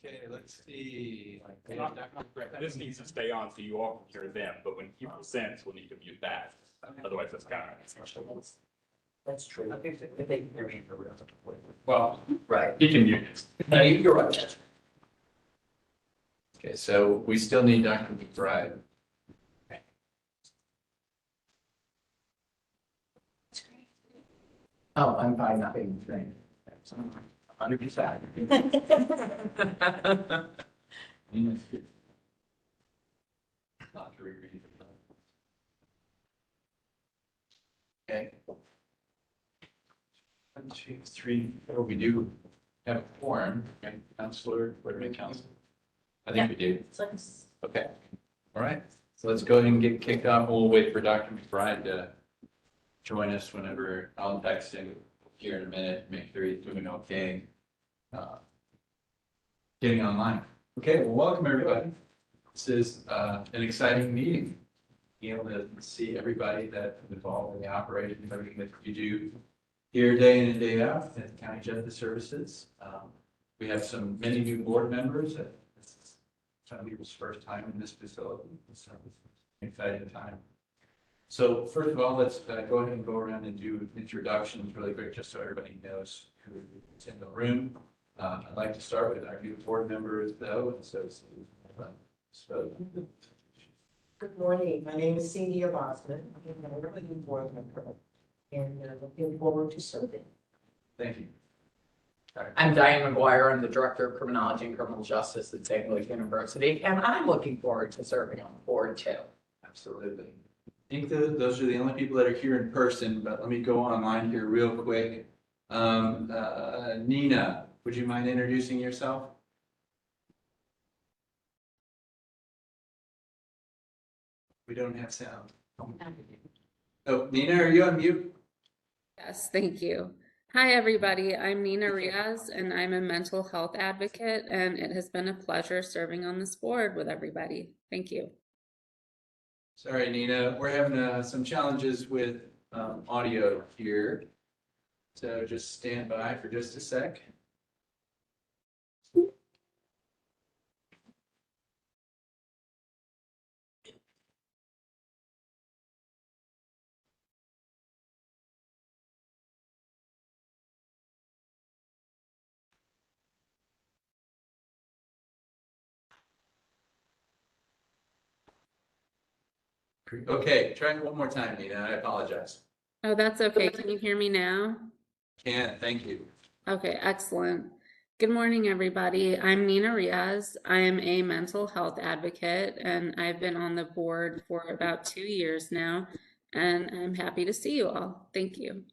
Okay, let's see. This needs to stay on so you all can hear them, but when he presents, we'll need to mute that. Otherwise, that's kind of. That's true. I think that they can hear me for real. Well, Right. he can mute it. No, you're right. Okay, so we still need Dr. McBride. Oh, I'm fine, not being trained. 100%. Okay. 1, 2, 3, 4. We do have a quorum, okay, counselor, what do we counsel? I think we do. Okay. All right. So let's go ahead and get kicked off. We'll wait for Dr. McBride to join us whenever I'll text him here in a minute, make sure he's doing okay. Getting online. Okay, well, welcome everybody. This is an exciting meeting. Being able to see everybody that's involved in the operation, everything that you do here day in and day out at the County Justice Services. We have many new board members. This is some people's first time in this facility. So it's an exciting time. So first of all, let's go ahead and go around and do introductions really quick, just so everybody knows who's in the room. I'd like to start with our new board members, though. Good morning. My name is Cynthia Bosman. I'm a really good board member and looking forward to serving. Thank you. I'm Diane McGuire. I'm the Director of Criminology and Criminal Justice at St. Louis University, and I'm looking forward to serving on the board too. Absolutely. I think those are the only people that are here in person, but let me go online here real quick. Nina, would you mind introducing yourself? We don't have sound. Oh, Nina, are you on mute? Yes, thank you. Hi, everybody. I'm Nina Riaz, and I'm a mental health advocate, and it has been a pleasure serving on this board with everybody. Thank you. Sorry, Nina, we're having some challenges with audio here. So just stand by for just a sec. Okay, try it one more time, Nina. I apologize. Oh, that's okay. Can you hear me now? Can, thank you. Okay, excellent. Good morning, everybody. I'm Nina Riaz. I am a mental health advocate, and I've been on the board for about 2 years now, and I'm happy to see you all. Thank you.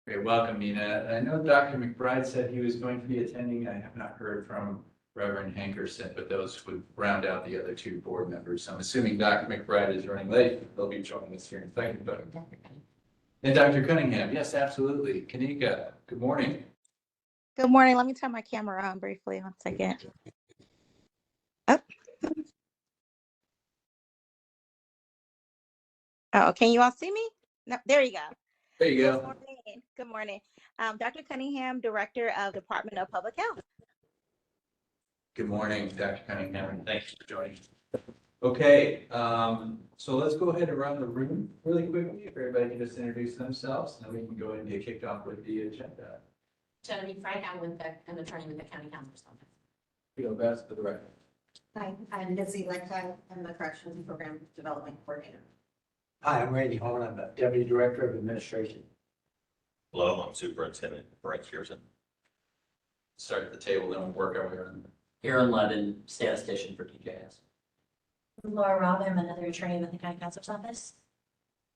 Great, welcome, Nina. I know Dr. McBride said he was going to be attending. I have not heard from Reverend Hankerson, but those would round out the other 2 board members. So I'm assuming Dr. McBride is running late. They'll be joining us here in a second. But and Dr. Cunningham, yes, absolutely. Kanika, good morning. Good morning. Let me turn my camera on briefly. 1 second. Oh. Oh, can you all see me? No, there you go. There you Good go. morning. Good morning. Dr. Cunningham, Director of Department of Public Health. Good morning, Dr. Cunningham, and thanks for joining. Okay, so let's go ahead and run the room really quickly. If everybody can just introduce themselves, and then we can go ahead and get kicked off with the agenda. Genevieve Frank, I'm an attorney with the County Counselor's Office. Go best for the record. Hi, I'm Nancy Lexi. I'm the Corrections Program Development Coordinator. Hi, I'm Randy Horn. I'm the Deputy Director of Administration. Hello, I'm Superintendent Brett Pearson. Start at the table, then we'll work our way around. Aaron Levin, statistician for TJS. Laura Robb, I'm another attorney with the County Counselor's Office.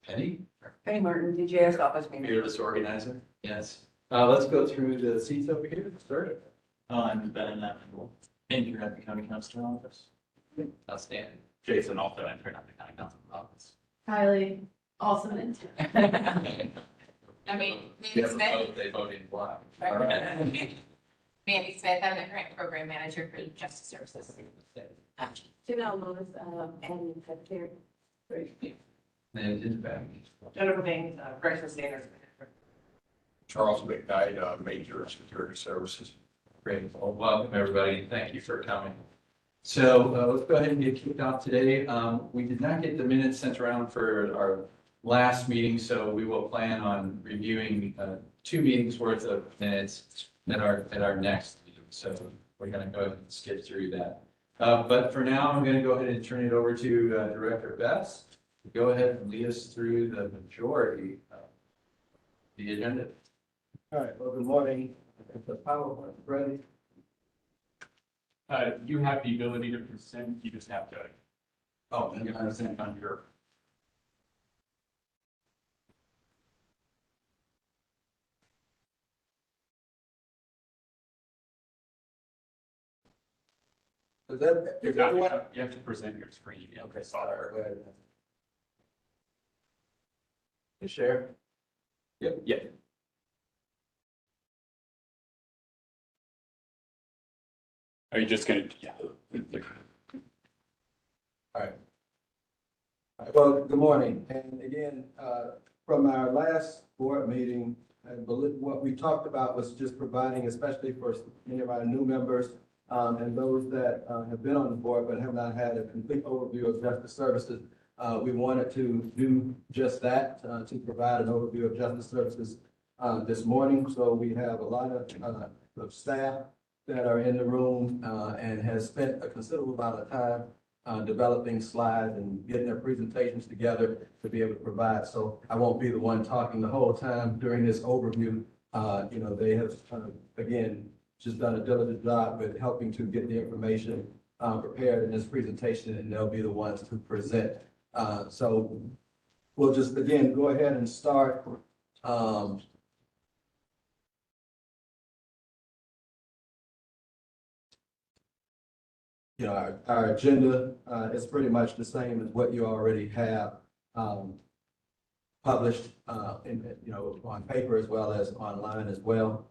Penny, Penny Martin, DJS Office Manager. fearless organizer. Yes. Let's go through the seats over here. Start. I'm Ben Apple, intern at the County Counselor Office. Outstanding. Jason, also intern at the County Counselor Office. Kylie, also an intern. I mean, They Mandy Smith. They vote in block. Mandy Smith, I'm the grant program manager for Justice Services. Janelle Lewis, and secretary. And in the back. Jennifer Baines, Corrections Standards Manager. Charles McKnight, Major Security Services. Great. Well, welcome, everybody, and thank you for coming. So let's go ahead and get kicked off today. We did not get the minutes sent around for our last meeting, so we will plan on reviewing 2 meetings worth of minutes at our next meeting. So we're going to go ahead and skip through that. But for now, I'm going to go ahead and turn it over to Director Bess. Go ahead and lead us through the majority of the agenda. All right, well, good morning. If the PowerPoint is ready. You have the ability to present, you just have to, Oh, you have to present on your. Is that? You have to present your screen. Okay, Sorry. sorry, go ahead. You share? Yeah. Are you just gonna, yeah. All right. Well, good morning. And again, from our last board meeting, I believe what we talked about was just providing, especially for many of our new members, and those that have been on the board but have not had a complete overview of justice services. We wanted to do just that, to provide an overview of justice services this morning. So we have a lot of staff that are in the room and has spent a considerable amount of time developing slides and getting their presentations together to be able to provide. So I won't be the one talking the whole time during this overview. They have, again, just done a diligent job with helping to get the information prepared in this presentation, and they'll be the ones to present. So we'll just, again, go ahead and start. Our agenda is pretty much the same as what you already have published on paper as well as online as well.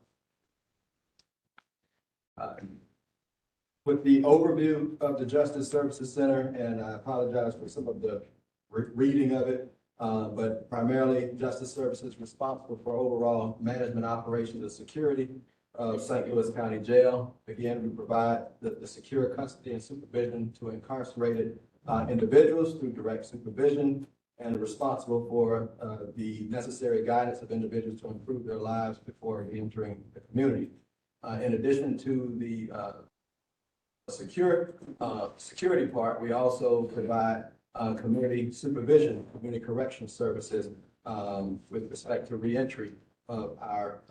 With the overview of the Justice Services Center, and I apologize for some of the reading of it, but primarily Justice Services responsible for overall management operations and security of St. Louis County Jail. Again, we provide the secure custody and supervision to incarcerated individuals through direct supervision, and are responsible for the necessary guidance of individuals to improve their lives before entering the community. In addition to the security part, we also provide community supervision, community correctional services with respect to reentry of our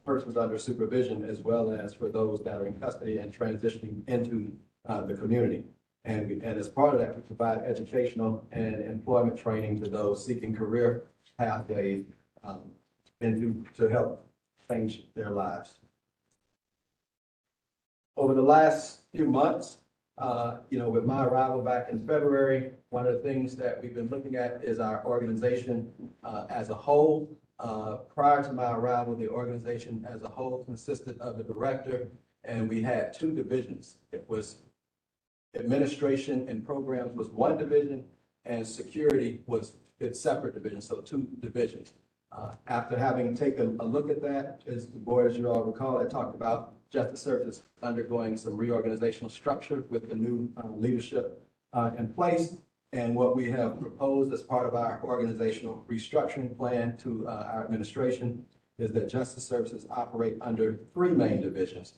persons under supervision, as well as for those that are in custody and transitioning into the community. And as part of that, we provide educational and employment training to those seeking career pathways to help change their lives. Over the last few months, with my arrival back in February, one of the things that we've been looking at is our organization as a whole. Prior to my arrival, the organization as a whole consisted of the director, and we had 2 divisions. It was administration and programs was one division, and security was its separate division, so 2 divisions. After having taken a look at that, as the board, as you all recall, I talked about Justice Services undergoing some reorganizational structure with the new leadership in place. And what we have proposed as part of our organizational restructuring plan to our administration is that Justice Services operate under 3 main divisions.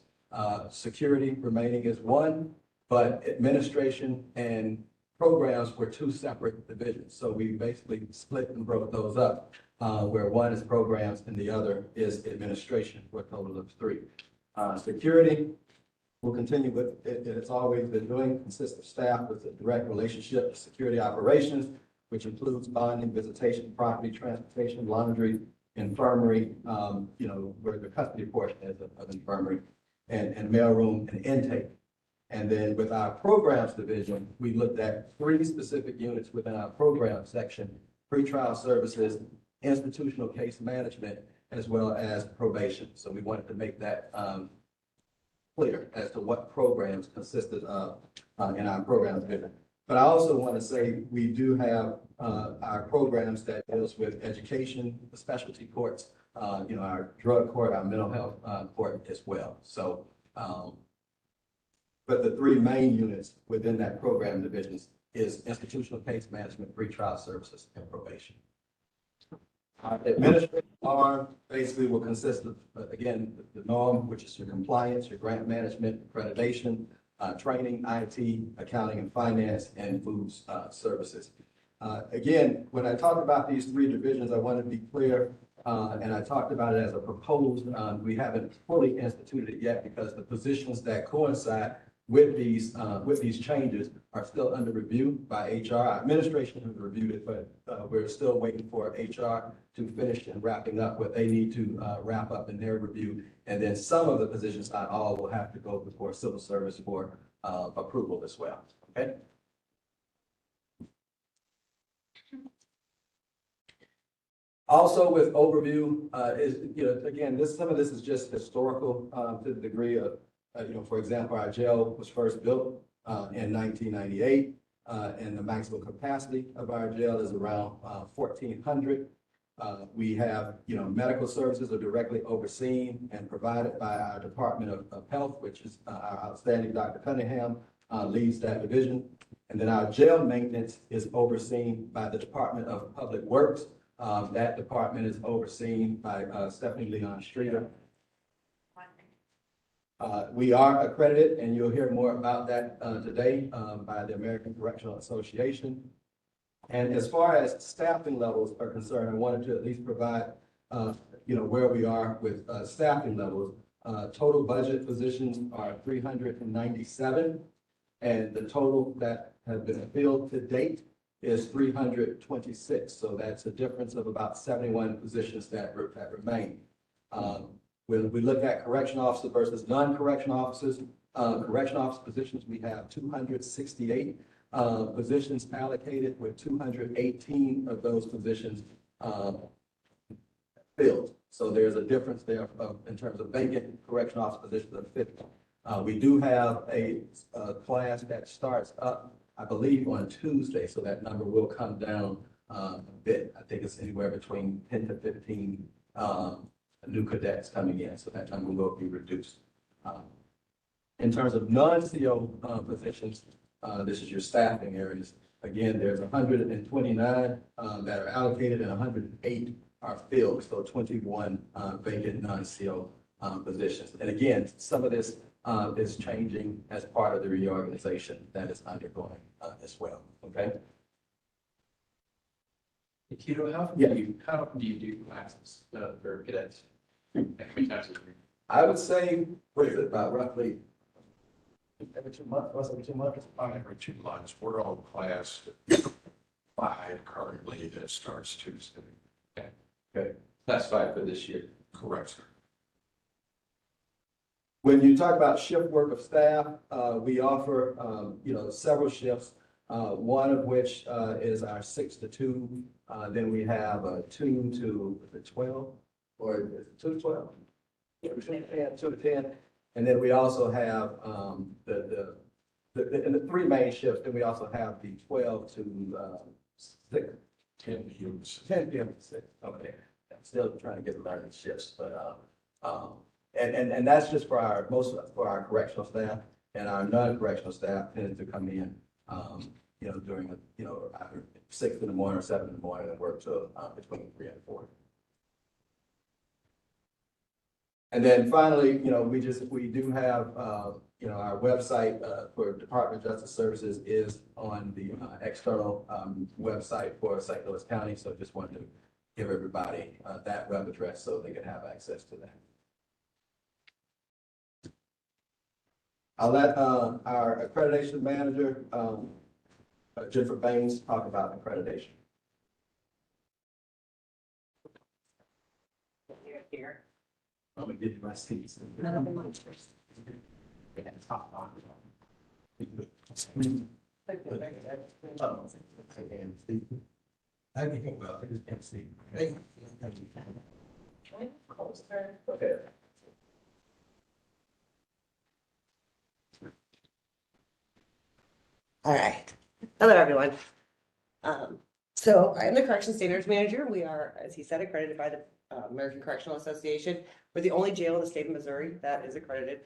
Security remaining as one, but administration and programs were 2 separate divisions. So we basically split and broke those up, where one is programs and the other is administration, for a total of 3. Security will continue with it's always been doing, consists of staff with a direct relationship to security operations, which includes bonding, visitation, property, transportation, laundry, infirmary, where the custody portion is of infirmary, and mailroom and intake. And then with our programs division, we looked at 3 specific units within our program section: pretrial services, institutional case management, as well as probation. So we wanted to make that clear as to what programs consisted of in our programs division. But I also want to say we do have our programs that deals with education, the specialty courts, our drug court, our mental health, court as well. So, but the three main units within that program divisions is institutional case management, pretrial services, and probation. Our administrative arm basically will consist of, again, the norm, which is your compliance, your grant management, accreditation, training, IT, accounting and finance, and food services. Again, when I talk about these three divisions, I want to be clear, and I talked about it as a proposed. We haven't fully instituted it yet because the positions that coincide with these changes are still under review by HR. Our administration has reviewed it, but we're still waiting for HR to finish and wrapping up what they need to wrap up in their review. And then some of the positions, not all, will have to go before civil service for approval as well. Okay. Also with overview is, again, some of this is just historical to the degree of, for example, our jail was first built in 1998, and the maximum capacity of our jail is around 1,400. We have, medical services are directly overseen and provided by our Department of Health, which is our outstanding Dr. Cunningham leads that division. And then our jail maintenance is overseen by the Department of Public Works. That department is overseen by Stephanie Leon Streeter. We are accredited, and you'll hear more about that today by the American Correctional Association. And as far as staffing levels are concerned, I wanted to at least provide, where we are with staffing levels. Total budget positions are 397, and the total that has been filled to date is 326. So that's a difference of about 71 positions that remain. When we look at correction officer versus non-correction officers, correction officer positions, we have 268 positions allocated, with 218 of those positions filled. So there's a difference there in terms of vacant correction officer positions of 50. We do have a class that starts up, I believe, on Tuesday, so that number will come down a bit. I think it's anywhere between 10 to 15 new cadets coming in, so that number will be reduced. In terms of non-CO positions, this is your staffing areas. Again, there's 129 that are allocated and 108 are filled, so 21 vacant non-CO positions. And again, some of this is changing as part of the reorganization that is undergoing as well. Okay. Keto, how often do you do classes for cadets? How many times a year? I would say, what is it, about roughly every 2 months, once every 2 months? Every 2 months. We're on class 5 currently that starts Tuesday. Okay. Class 5 for this year. Correct, sir. When you talk about shift work of staff, we offer, several shifts. One of which is our 6 to 2. Then we have a 2 to 12, or is it 2 to 12? Yeah, 2 to 10. And then we also have in the 3 main shifts. Then we also have the 12 to 6. 10 p.m. 10 p.m. to 6. Okay. I'm still trying to get the learning shifts, but and that's just for our correctional staff, and our non-correctional staff tends to come in, during either 6 in the morning or 7 in the morning, and work till between 3 and 4. And then finally, we do have, our website for Department of Justice Services is on the external website for St. Louis County. So just wanted to give everybody that web address so they can have access to that. I'll let our accreditation manager, Jennifer Baines, talk about accreditation. Here. I'm gonna give you my seats. Okay. All right. Hello, everyone. So I am the Correction Standards Manager. We are, as he said, accredited by the American Correctional Association. We're the only jail in the state of Missouri that is accredited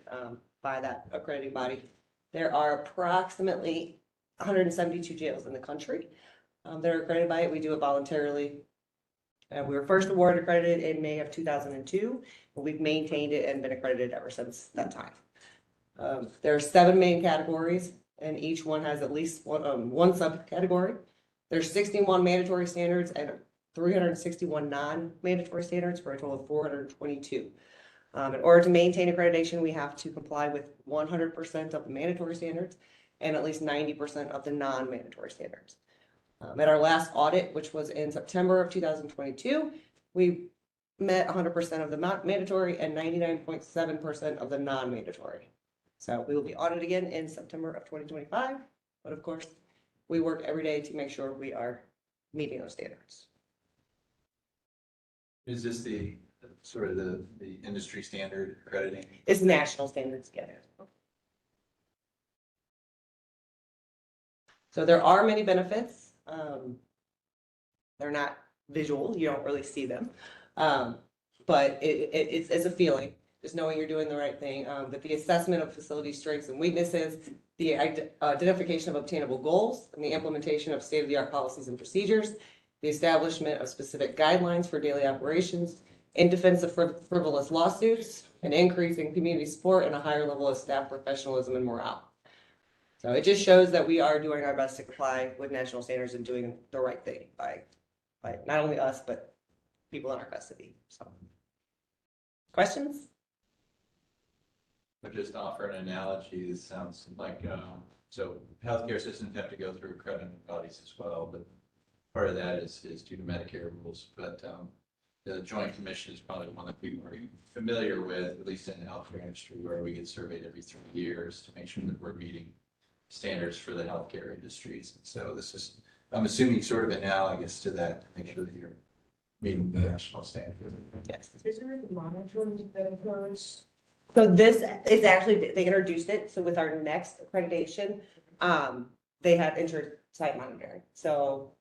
by that accrediting body. There are approximately 172 jails in the country that are accredited by it. We do it voluntarily. We were first awarded accredited in May of 2002, and we've maintained it and been accredited ever since that time. There are 7 main categories, and each one has at least one subcategory. There's 61 mandatory standards and 361 non-mandatory standards for a total of 422. In order to maintain accreditation, we have to comply with 100% of the mandatory standards and at least 90% of the non-mandatory standards. At our last audit, which was in September of 2022, we met 100% of the mandatory and 99.7% of the non-mandatory. So we will be audited again in September of 2025, but of course, we work every day to make sure we are meeting those standards. Is this the sort of the industry standard accrediting? It's national standards together. So there are many benefits. They're not visual, you don't really see them. But it's a feeling, just knowing you're doing the right thing. But the assessment of facility strengths and weaknesses, the identification of obtainable goals, and the implementation of state-of-the-art policies and procedures, the establishment of specific guidelines for daily operations, in defense of frivolous lawsuits, an increase in community support, and a higher level of staff professionalism and morale. So it just shows that we are doing our best to comply with national standards and doing the right thing by not only us, but people in our custody. So, questions? But just offer an analogy, this sounds like, so healthcare systems have to go through accrediting bodies as well, but part of that is due to Medicare rules. But the Joint Commission is probably one that people are familiar with, at least in the healthcare industry, where we get surveyed every 3 years to make sure that we're meeting standards for the healthcare industries. And so this is, I'm assuming, sort of analogous to that, to make sure that you're meeting the national standard. Yes. Is there any monitoring that occurs? So this is actually, they introduced it. So with our next accreditation, they have inter-site monitoring. So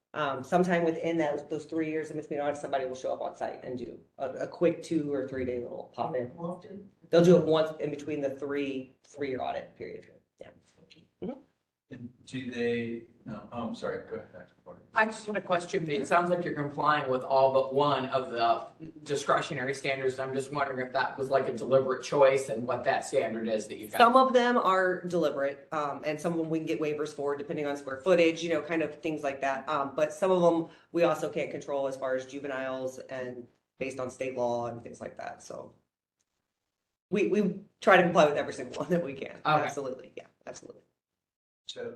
sometime within those 3 years in between audits, somebody will show up on site and do a quick 2 or 3 day little pop in. Often? They'll do it once in between the three-year audit period. Yeah. And do they, no, oh, I'm sorry, go ahead. I just want to question, it sounds like you're complying with all but one of the discretionary standards. I'm just wondering if that was like a deliberate choice and what that standard is that you got. Some of them are deliberate, and some of them we can get waivers for depending on square footage, kind of things like that. But some of them we also can't control as far as juveniles and based on state law and things like that. So we try to comply with every single one that we can. Okay. Absolutely. Yeah, absolutely. So,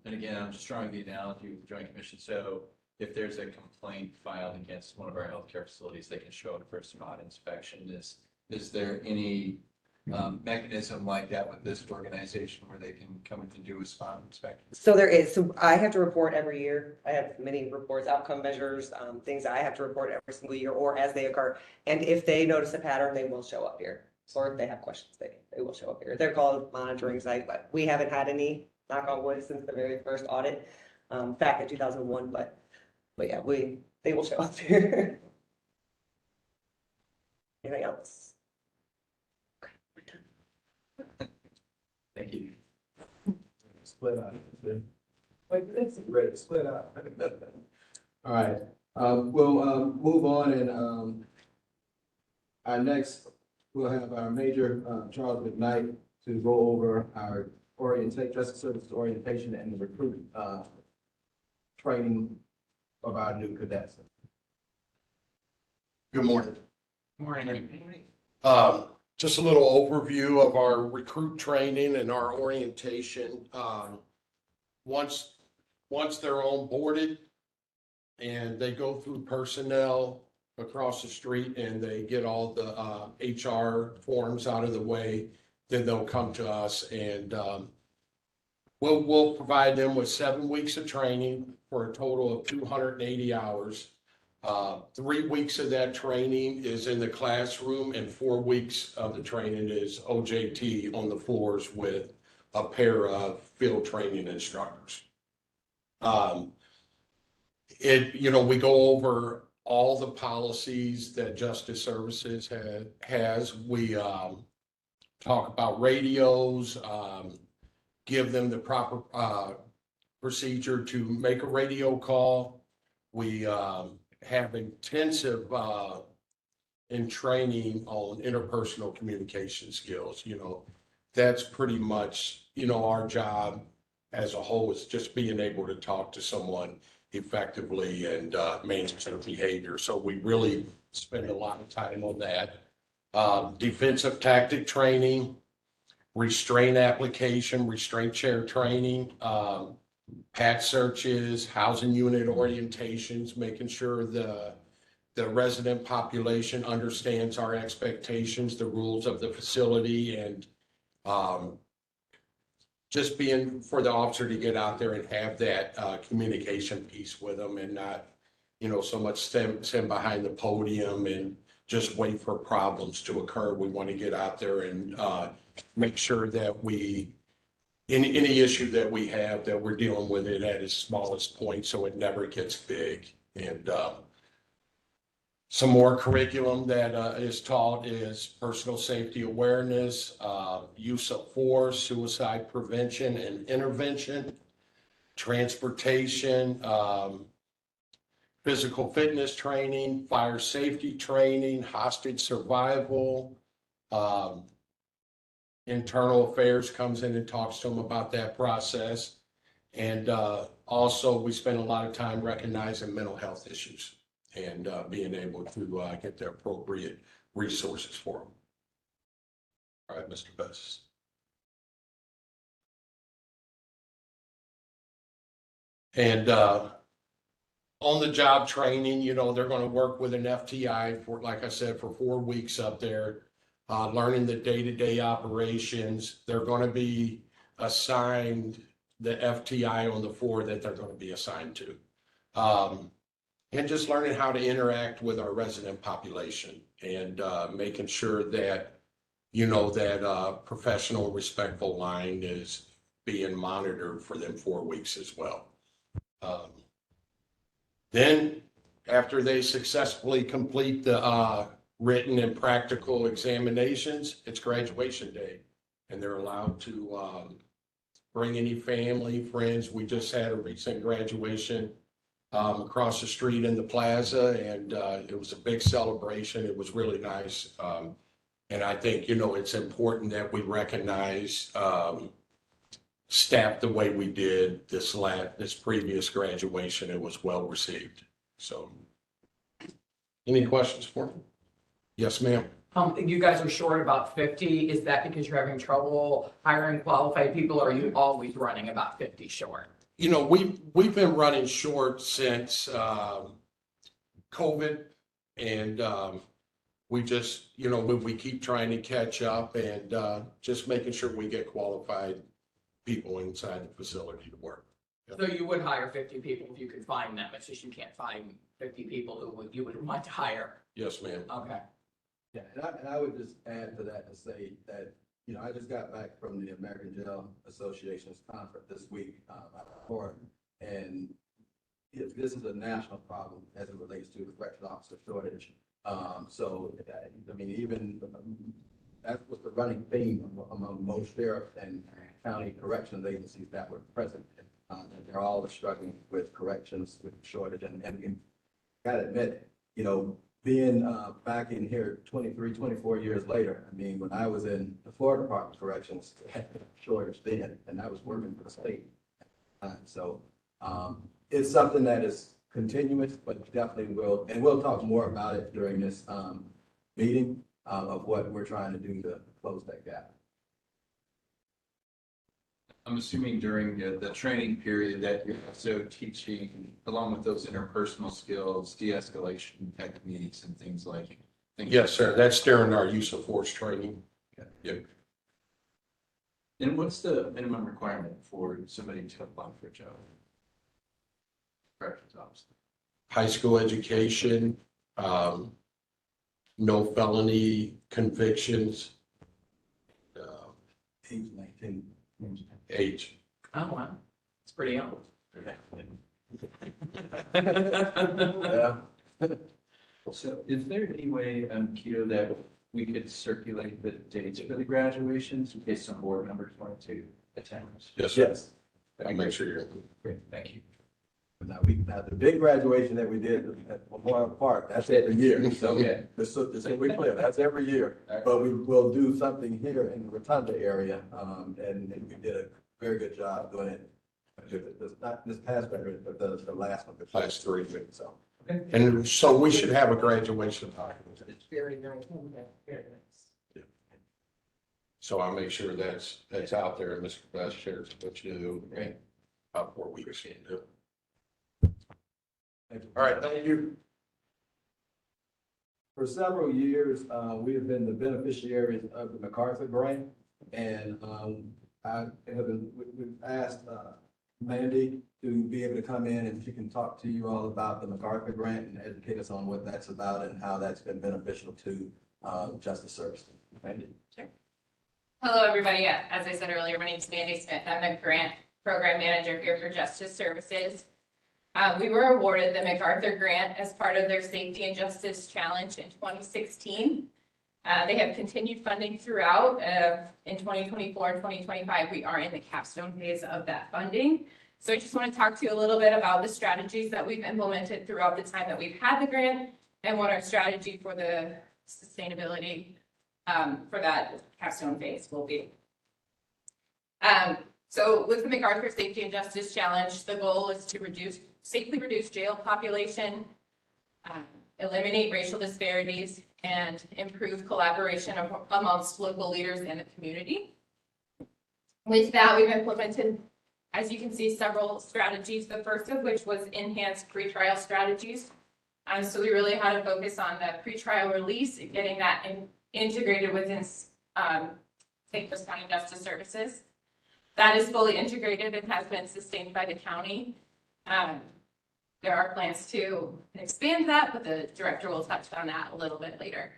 and again, I'm just drawing the analogy with the Joint Commission. So if there's a complaint filed against one of our healthcare facilities, they can show up for a spot inspection. Is there any mechanism like that with this organization where they can come in and do a spot inspection? So there is. So I have to report every year. I have many reports, outcome measures, things that I have to report every single year or as they occur. And if they notice a pattern, they will show up here. Or if they have questions, they will show up here. They're called monitoring site, but we haven't had any, knock on wood, since the very first audit, back in 2001. But yeah, they will show up here. Anything else? Thank you. Split out. Like, it's ready, split out. All right, we'll move on and our next, we'll have our Major Charles McKnight to go over our Justice Services orientation and the recruit training of our new cadets. Good morning. Morning. Just a little overview of our recruit training and our orientation. Once they're onboarded and they go through personnel across the street and they get all the HR forms out of the way, then they'll come to us and we'll provide them with 7 weeks of training for a total of 280 hours. 3 weeks of that training is in the classroom and 4 weeks of the training is OJT on the floors with a pair of field training instructors. we go over all the policies that Justice Services has. We, talk about radios, give them the proper, procedure to make a radio call. We, have intensive, in training on interpersonal communication skills, that's pretty much, our job as a whole is just being able to talk to someone effectively and manage their behavior. So we really spend a lot of time on that. Defensive tactic training, restraint application, restraint chair training, pat searches, housing unit orientations, making sure the resident population understands our expectations, the rules of the facility, and just being for the officer to get out there and have that communication piece with them and not, so much stand behind the podium and just wait for problems to occur. We want to get out there and make sure that any issue that we have, that we're dealing with it at its smallest point so it never gets big. And some more curriculum that is taught is personal safety awareness, use of force, suicide prevention and intervention, transportation, physical fitness training, fire safety training, hostage survival. Internal affairs comes in and talks to them about that process. And also we spend a lot of time recognizing mental health issues and being able to get the appropriate resources for them. All right, Mr. Best. And on the job training, they're going to work with an FTI for, like I said, for 4 weeks up there, learning the day-to-day operations. They're going to be assigned the FTI on the floor that they're going to be assigned to. And just learning how to interact with our resident population and making sure that, that professional, respectful line is being monitored for them 4 weeks as well. Then after they successfully complete the written and practical examinations, it's graduation day. And they're allowed to bring any family, friends. We just had a recent graduation across the street in the plaza, and it was a big celebration. It was really nice. And I think, it's important that we recognize staff the way we did this previous graduation. It was well received. So any questions for me? Yes, ma'am. You guys are short about 50. Is that because you're having trouble hiring qualified people, or are you always running about 50 short? We've been running short since COVID, and we just, we keep trying to catch up and just making sure we get qualified people inside the facility to work. Yep. So you would hire 50 people if you could find them. It's just you can't find 50 people who you would want to hire. Yes, ma'am. Okay. Yeah, and I would just add to that to say that, I just got back from the American Jail Association's conference this week, and this is a national problem as it relates to the correctional officer shortage. So, even that was the running theme among most sheriff and county corrections agencies that were present. They're all struggling with corrections, with shortage, and gotta admit, being back in here 24 years later, when I was in the Florida Department of Corrections, shortage then, and I was working for the state. So it's something that is continuous, but definitely will, and we'll talk more about it during this meeting of what we're trying to do to close that gap. I'm assuming during the training period that you're also teaching, along with those interpersonal skills, de-escalation techniques and things like. Yes, sir. That's during our use of force training. Okay. Yep. And what's the minimum requirement for somebody to apply for a job? Corrections officer. High school education, no felony convictions. Age 19. Age. Oh, wow. It's pretty young. Yeah. So is there any way, Keto, that we could circulate the dates for the graduations in case some board members wanted to attend? Yes, Yes. I'll make sure you're. Great, thank you. Now the big graduation that we did at Memorial Park, that's every year. So, Okay. so we clear, that's every year. But we will do something here in the Rotunda area, and we did a very good job doing it. Not this past graduation, but the last one. Last three. So. And so we should have a graduation party. It's very nice, very nice. So I'll make sure that's out there, Mr. Vice Chair, what you do, right? About 4 weeks can do. All right, thank you. For several years, we have been the beneficiaries of the MacArthur Grant. And we've asked Mandy to be able to come in and she can talk to you all about the MacArthur Grant and educate us on what that's about and how that's been beneficial to justice services. Mandy? Sure. Hello, everybody. As I said earlier, my name is Mandy Smith. I'm the grant program manager here for Justice Services. We were awarded the MacArthur Grant as part of their Safety and Justice Challenge in 2016. They have continued funding throughout. In 2024 and 2025, we are in the capstone phase of that funding. So I just want to talk to you a little bit about the strategies that we've implemented throughout the time that we've had the grant and what our strategy for the sustainability for that capstone phase will be. So with the MacArthur Safety and Justice Challenge, the goal is to safely reduce jail population, eliminate racial disparities, and improve collaboration amongst local leaders and the community. With that, we've implemented, as you can see, several strategies, the first of which was enhanced pretrial strategies. So we really had to focus on the pretrial release and getting that integrated within St. Clair County Justice Services. That is fully integrated and has been sustained by the county. There are plans to expand that, but the director will touch on that a little bit later.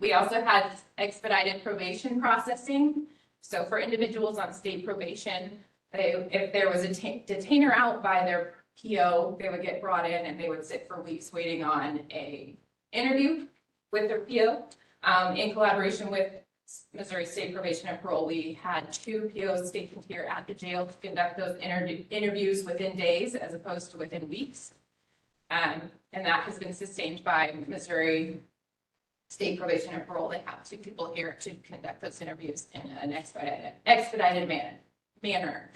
We also had expedited probation processing. So for individuals on state probation, if there was a detainer out by their PO, they would get brought in and they would sit for weeks waiting on a interview with their PO. In collaboration with Missouri State Probation and Parole, we had 2 POs stationed here at the jail to conduct those interviews within days as opposed to within weeks. And that has been sustained by Missouri State Probation and Parole. They have 2 people here to conduct those interviews in an expedited manner.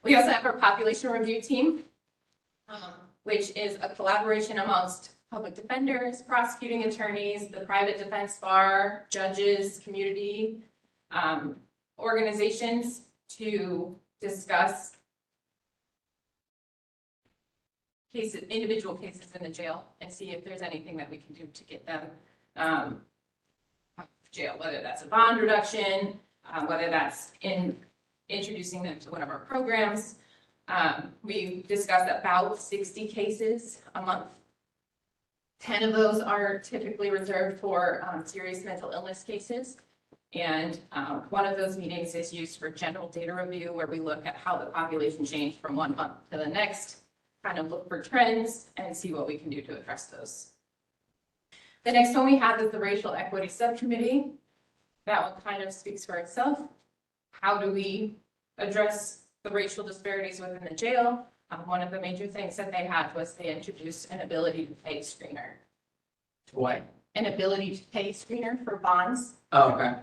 We also have our population review team, which is a collaboration amongst public defenders, prosecuting attorneys, the private defense bar, judges, community organizations to discuss individual cases in the jail and see if there's anything that we can do to get them out of jail, whether that's a bond reduction, whether that's introducing them to one of our programs. We discussed about 60 cases a month. 10 of those are typically reserved for serious mental illness cases. And one of those meetings is used for general data review, where we look at how the population changed from one month to the next, kind of look for trends and see what we can do to address those. The next one we have is the Racial Equity Subcommittee. That one kind of speaks for itself. How do we address the racial disparities within the jail? One of the major things that they had was they introduced an ability to pay screener. What? An ability to pay screener for bonds. Oh, okay.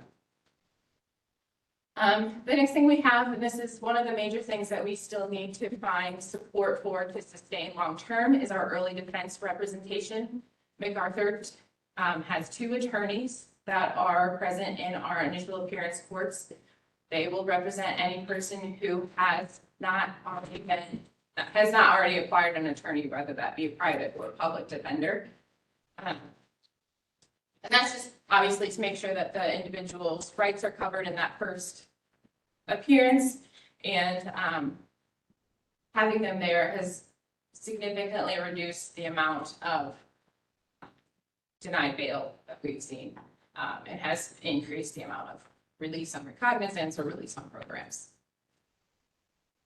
The next thing we have, and this is one of the major things that we still need to find support for to sustain long-term, is our early defense representation. MacArthur has 2 attorneys that are present in our initial appearance courts. They will represent any person who has not already acquired an attorney, whether that be a private or public defender. And that's just obviously to make sure that the individual's rights are covered in that first appearance, and having them there has significantly reduced the amount of denied bail that we've seen, and has increased the amount of release on recognizance or release on programs.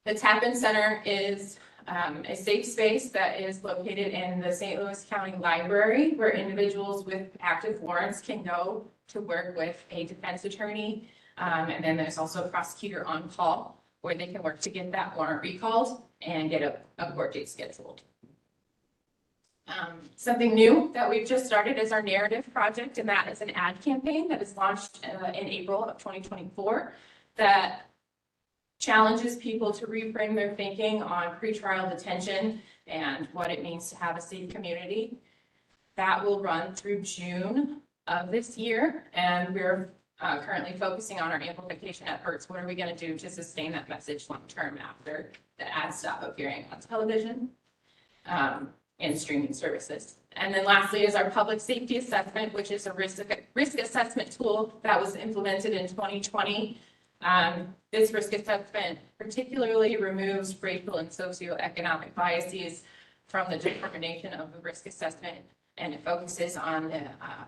The Tappan Center is a safe space that is located in the St. Louis County Library where individuals with active warrants can go to work with a defense attorney. And then there's also a prosecutor on call where they can work to get that warrant recalled and get a court date scheduled. Something new that we've just started is our narrative project, and that is an ad campaign that is launched in April of 2024 that challenges people to reframe their thinking on pretrial detention and what it means to have a safe community. That will run through June of this year, and we're currently focusing on our amplification efforts. What are we going to do to sustain that message long term after the ads stop appearing on television and streaming services? And then lastly is our public safety assessment, which is a risk assessment tool that was implemented in 2020. This risk assessment particularly removes racial and socioeconomic biases from the determination of the risk assessment, and it focuses on the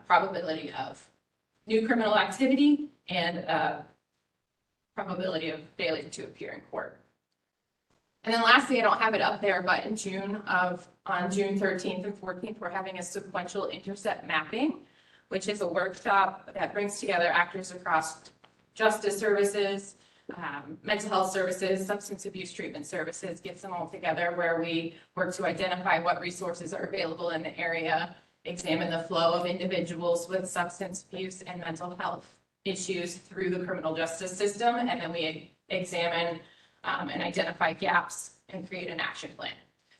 probability of new criminal activity and probability of failure to appear in court. And then lastly, I don't have it up there, but on June 13th and 14th, we're having a sequential intercept mapping, which is a workshop that brings together actors across justice services, mental health services, substance abuse treatment services, gets them all together where we work to identify what resources are available in the area, examine the flow of individuals with substance abuse and mental health issues through the criminal justice system, and then we examine and identify gaps and create an action plan.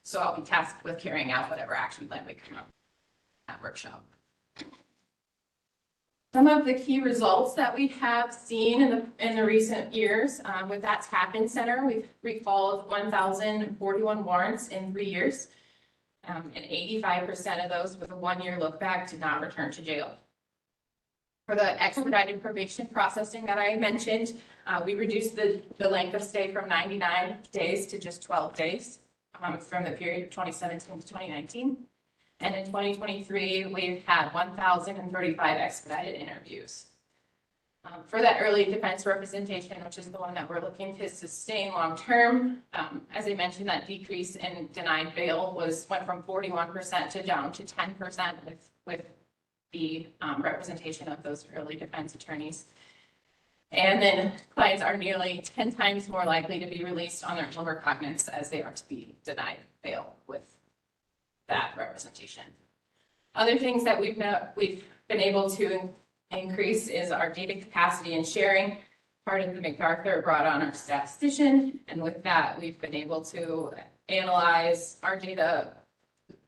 So I'll be tasked with carrying out whatever action plan we come up with at that workshop. Some of the key results that we have seen in the recent years with that Tappan Center, we've recalled 1,041 warrants in 3 years, and 85% of those with a 1-year look back did not return to jail. For the expedited probation processing that I mentioned, we reduced the length of stay from 99 days to just 12 days from the period of 2017 to 2019. And in 2023, we've had 1,035 expedited interviews. For that early defense representation, which is the one that we're looking to sustain long-term, as I mentioned, that decrease in denied bail went from 41% to down to 10% with the representation of those early defense attorneys. And then clients are nearly 10 times more likely to be released on their own recognizance as they are to be denied bail with that representation. Other things that we've been able to increase is our data capacity and sharing. Part of the MacArthur brought on our statistician, and with that, we've been able to analyze our data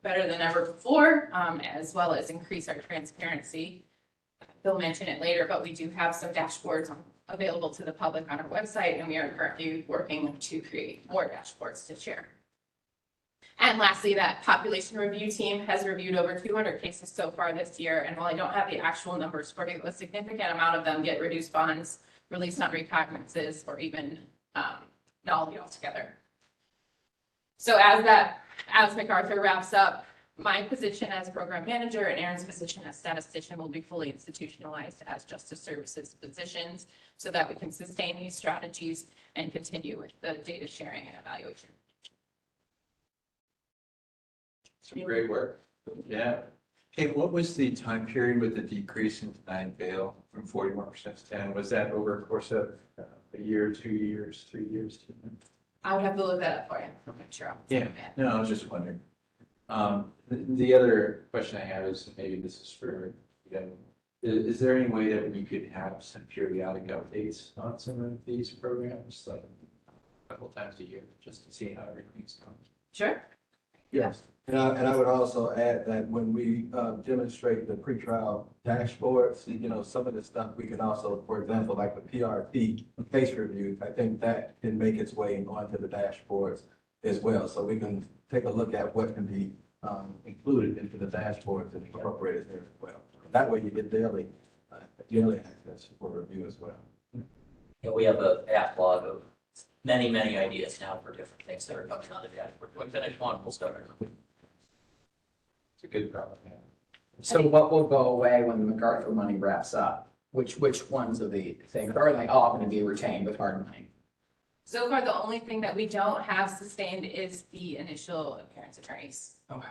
better than ever before, as well as increase our transparency. They'll mention it later, but we do have some dashboards available to the public on our website, and we are currently working to create more dashboards to share. And lastly, that population review team has reviewed over 200 cases so far this year. And while I don't have the actual numbers for you, a significant amount of them get reduced bonds, released on recognizances, or even nullity altogether. So as MacArthur wraps up, my position as program manager and Aaron's position as statistician will be fully institutionalized as justice services positions so that we can sustain these strategies and continue with the data sharing and evaluation. Some great work. Yeah. Hey, what was the time period with the decrease in denied bail from 41% to 10? Was that over a course of a year, 2 years, 3 years? I would have to look that up for you. I'm not sure. Yeah, no, I was just wondering. The other question I have is, maybe this is for, is there any way that we could have some periodic updates on some of these programs, like a couple times a year, just to see how everything's going? Sure. Yes. And I would also add that when we demonstrate the pretrial dashboards, some of the stuff we can also, for example, like the PRT case review, I think that can make its way onto the dashboards as well. So we can take a look at what can be included into the dashboards and incorporated there as well. That way you get daily access for review as well. We have a backlog of many ideas now for different things that are coming on the dashboard. When finished one, we'll start. It's a good problem. Yeah. So what will go away when the MacArthur money wraps up? Which ones of the things, or are they all going to be retained with hard money? So far, the only thing that we don't have sustained is the initial appearance attorneys. Okay.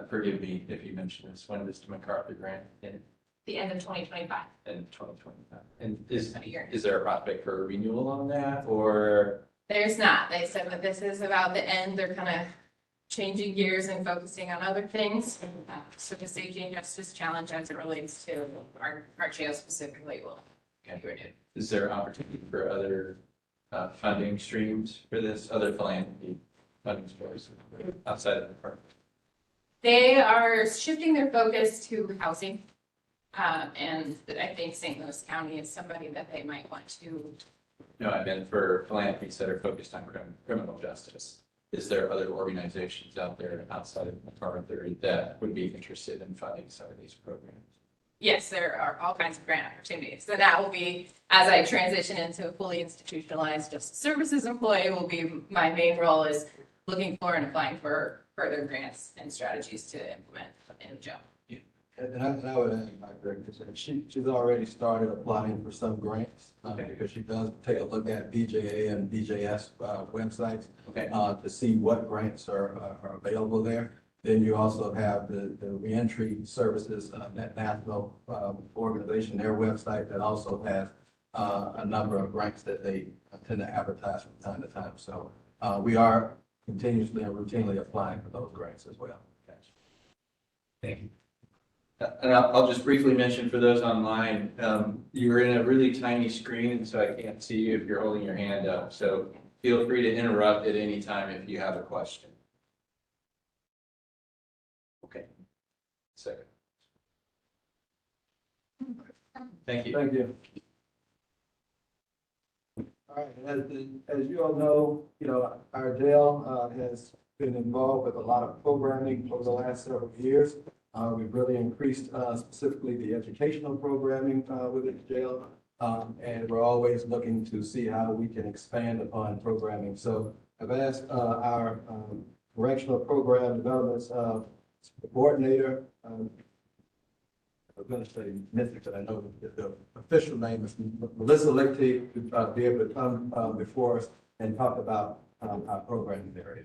Forgive me if you mentioned this, when does the MacArthur grant in The end of 2025. 2025? And is A year. there a prospect for a renewal on that, or? There's not. They said that this is about the end. They're kind of changing gears and focusing on other things. So the safety and justice challenge as it relates to our jail specifically will be renewed. Is there opportunity for other funding streams for this, other philanthropy funding sources outside of the park? They are shifting their focus to housing. And I think St. Louis County is somebody that they might want to. No, I meant for philanthropies that are focused on criminal justice. Is there other organizations out there outside of MacArthur that would be interested in funding some of these programs? Yes, there are all kinds of grant opportunities. So that will be, as I transition into a fully institutionalized justice services employee, will be my main role is looking for and applying for further grants and strategies to implement in the jail. And I would add, my director said, she's already started applying for some grants, because she does take a look at BJA and BJS websites, to see what grants are available there. Then you also have the reentry services, that national organization, their website that also has a number of grants that they tend to advertise from time to time. So we are continuously and routinely applying for those grants as well. Thank you. And I'll just briefly mention for those online, you're in a really tiny screen, and so I can't see you if you're holding your hand up. So feel free to interrupt at any time if you have a question. Okay. Second. Thank you. Thank you. All right, as you all know, our jail has been involved with a lot of programming over the last several years. We've really increased specifically the educational programming within the jail. And we're always looking to see how we can expand upon programming. So I've asked our correctional program developments coordinator, I'm going to say Mr. because I know the official name is Melissa Lichty, to be able to come before us and talk about our programming area.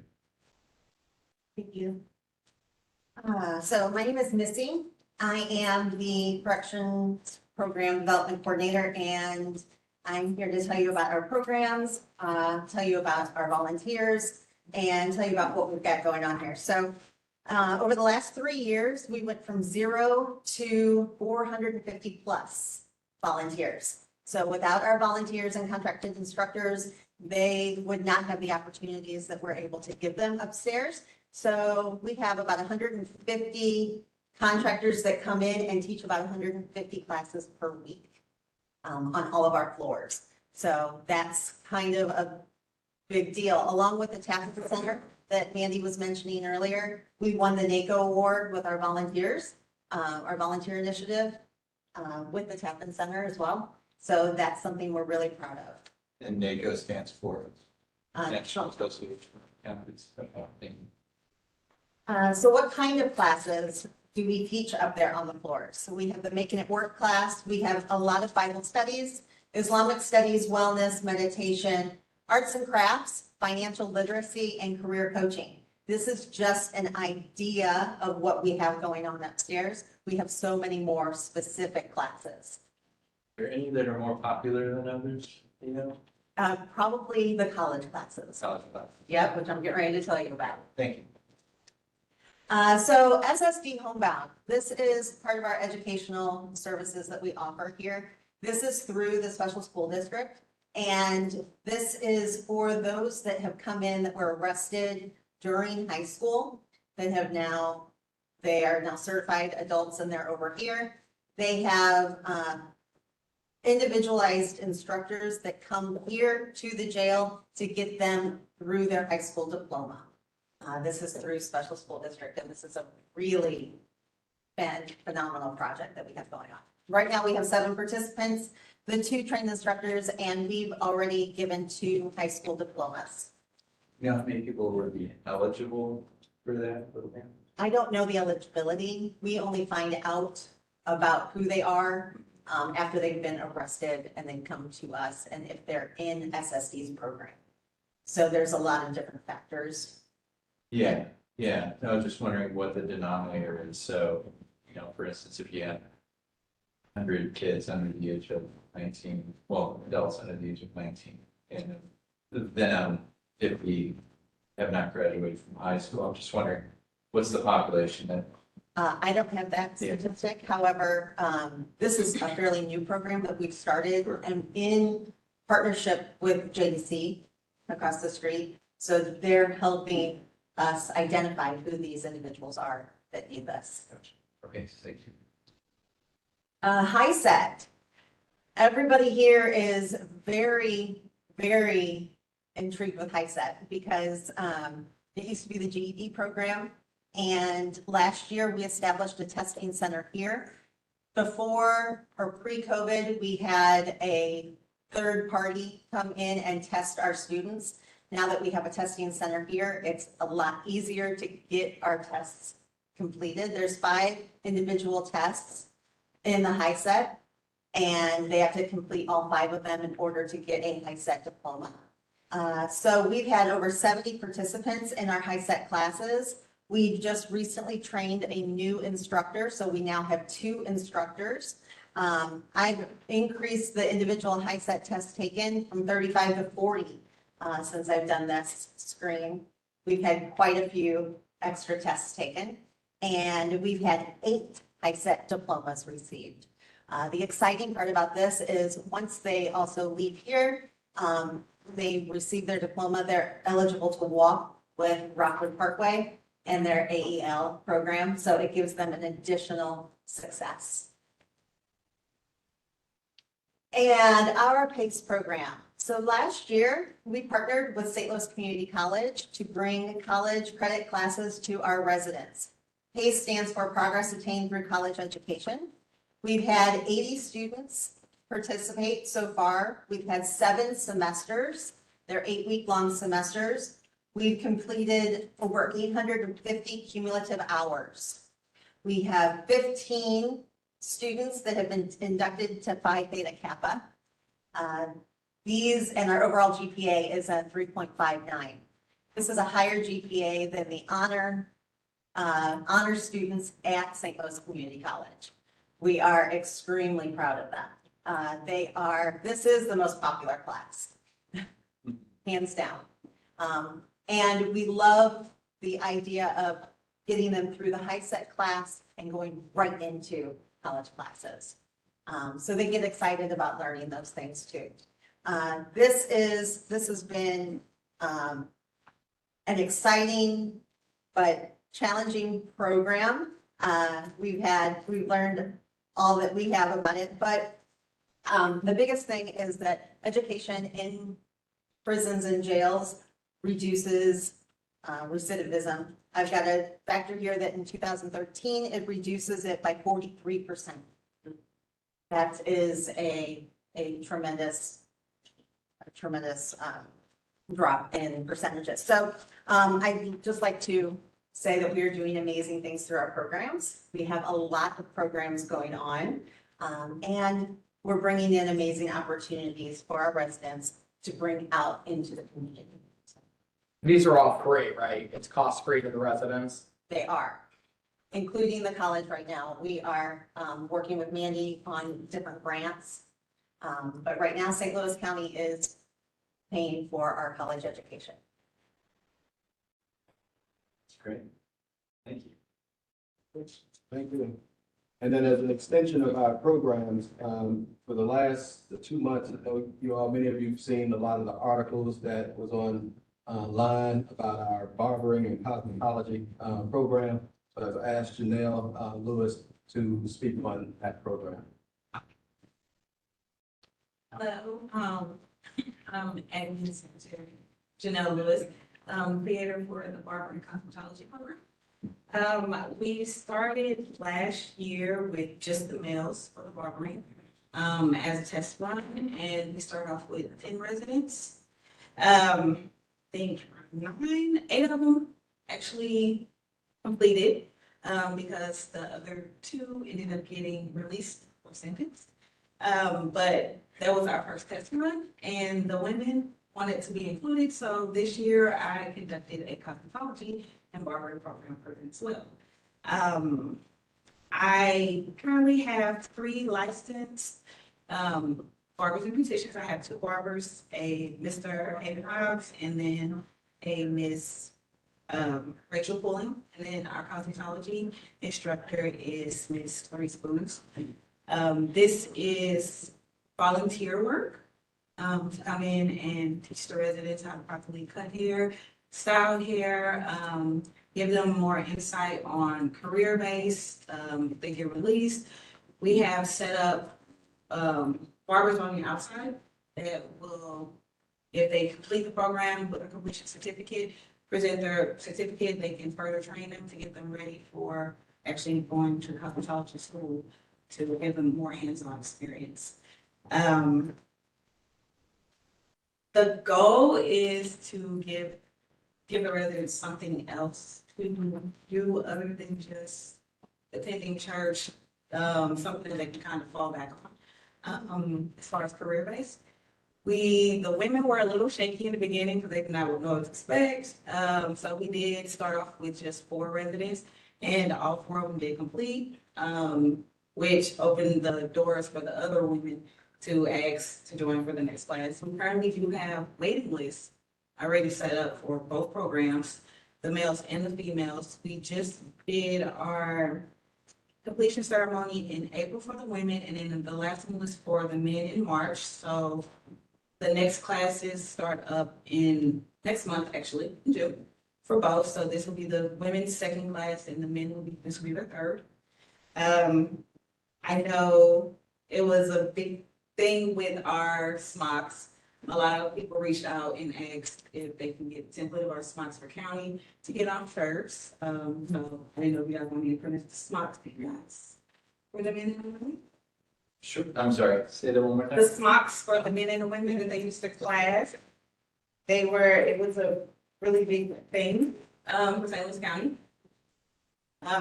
Thank you. So my name is Missy. I am the Corrections Program Development Coordinator, and I'm here to tell you about our programs, tell you about our volunteers, and tell you about what we've got going on here. So over the last 3 years, we went from 0 to 450 plus volunteers. So without our volunteers and contracted instructors, they would not have the opportunities that we're able to give them upstairs. So we have about 150 contractors that come in and teach about 150 classes per week on all of our floors. So that's kind of a big deal, along with the Tappan Center that Mandy was mentioning earlier. We won the NACO award with our volunteers, our volunteer initiative with the Tappan Center as well. So that's something we're really proud of. And NACO stands for National Association of Counties. So what kind of classes do we teach up there on the floors? So we have the Making It Work class. We have a lot of Bible studies, Islamic studies, wellness, meditation, arts and crafts, financial literacy, and career coaching. This is just an idea of what we have going on upstairs. We have so many more specific classes. Are there any that are more popular than others, you know? Probably the college classes. College class. Yep, which I'm getting ready to tell you about. Thank you. So SSD Homebound, this is part of our educational services that we offer here. This is through the special school district. And this is for those that have come in that were arrested during high school that have now, they are now certified adults and they're over here. They have individualized instructors that come here to the jail to get them through their high school diploma. This is through special school district, and this is a really phenomenal project that we have going on. Right now, we have 7 participants, the 2 trained instructors, and we've already given 2 high school diplomas. You know how many people would be eligible for that program? I don't know the eligibility. We only find out about who they are after they've been arrested and then come to us and if they're in SSD's program. So there's a lot of different factors. Yeah, yeah. I was just wondering what the denominator is. So, you know, for instance, if you had 100 kids under the age of 19, well, adults under the age of 19, and then if we have not graduated from high school, I'm just wondering, what's the population that? I don't have that statistic. However, this is a fairly new program that we've started and in partnership with JDC across the street. So they're helping us identify who these individuals are that need this. Okay, thank you. HiSET. Everybody here is very, very intrigued with HiSET because it used to be the GED program. And last year we established a testing center here. Before or pre-COVID, we had a third party come in and test our students. Now that we have a testing center here, it's a lot easier to get our tests completed. There's 5 individual tests in the HiSET, and they have to complete all 5 of them in order to get a HiSET diploma. So we've had over 70 participants in our HiSET classes. We've just recently trained a new instructor, so we now have 2 instructors. I've increased the individual HiSET tests taken from 35 to 40 since I've done this screen. We've had quite a few extra tests taken, and we've had 8 HiSET diplomas received. The exciting part about this is once they also leave here, they receive their diploma, they're eligible to walk with Rockwood Parkway and their AEL program, so it gives them an additional success. And our PACE program. So last year, we partnered with St. Louis Community College to bring college credit classes to our residents. PACE stands for Progress Attained Through College Education. We've had 80 students participate so far. We've had 7 semesters. They're 8-week-long semesters. We've completed over 850 cumulative hours. We have 15 students that have been inducted to Phi Theta Kappa. These and our overall GPA is a 3.59. This is a higher GPA than the honor students at St. Louis Community College. We are extremely proud of that. This is the most popular class, hands down. And we love the idea of getting them through the HiSET class and going right into college classes. So they get excited about learning those things too. This has been an exciting but challenging program. We've learned all that we have about it, but the biggest thing is that education in prisons and jails reduces recidivism. I've got a factor here that in 2013, it reduces it by 43%. That is a tremendous drop in percentages. So I'd just like to say that we are doing amazing things through our programs. We have a lot of programs going on, and we're bringing in amazing opportunities for our residents to bring out into the community. These are all free, right? It's cost-free to the residents? They are, including the college right now. We are working with Mandy on different grants. But right now, St. Louis County is paying for our college education. That's great. Thank you. Thank you. And then as an extension of our programs, for the last 2 months, I know many of you have seen a lot of the articles that was online about our barbering and cosmetology program. So I've asked Janelle Lewis to speak on that program. Hello, I'm acting secretary Janelle Lewis, creator for the barber and cosmetology program. We started last year with just the males for the barbering as a test run, and we started off with 10 residents. I think 8 of them actually completed because the other 2 ended up getting released or sentenced. But that was our first test run, and the women wanted to be included, so this year I conducted a cosmetology and barbering program for them as well. I currently have 3 licensed barbers and beauticians. I have 2 barbers, a Mr. Hayden Hobbs, and then a Miss Rachel Pulling. And then our cosmetology instructor is Miss Lori Spoons. This is volunteer work, to come in and teach the residents how to properly cut hair, style hair, give them more insight on career-based, if they get released. We have set up barbers on the outside that will, if they complete the program with a completion certificate, present their certificate, they can further train them to get them ready for actually going to cosmetology school to give them more hands-on experience. The goal is to give the residents something else to do other than just attending church, something that they can kind of fall back on. As far as career-based, the women were a little shaky in the beginning because they did not know what to expect. So we did start off with just 4 residents, and all 4 of them did complete, which opened the doors for the other women to ask to join for the next class. We currently do have waiting lists already set up for both programs, the males and the females. We just did our completion ceremony in April for the women, and then the last one was for the men in March. So the next classes start up in next month, actually, in June, for both. So this will be the women's second class, and the men this will be their third. I know it was a big thing with our smocks. A lot of people reached out and asked if they can get template of our smocks for county to get on shirts. So I didn't know if you guys want me to print the smocks for you guys. For the men and the women? Sure. I'm sorry, say that one more time. The smocks for the men and the women that they used to class. It was a really big thing, for St. Louis County.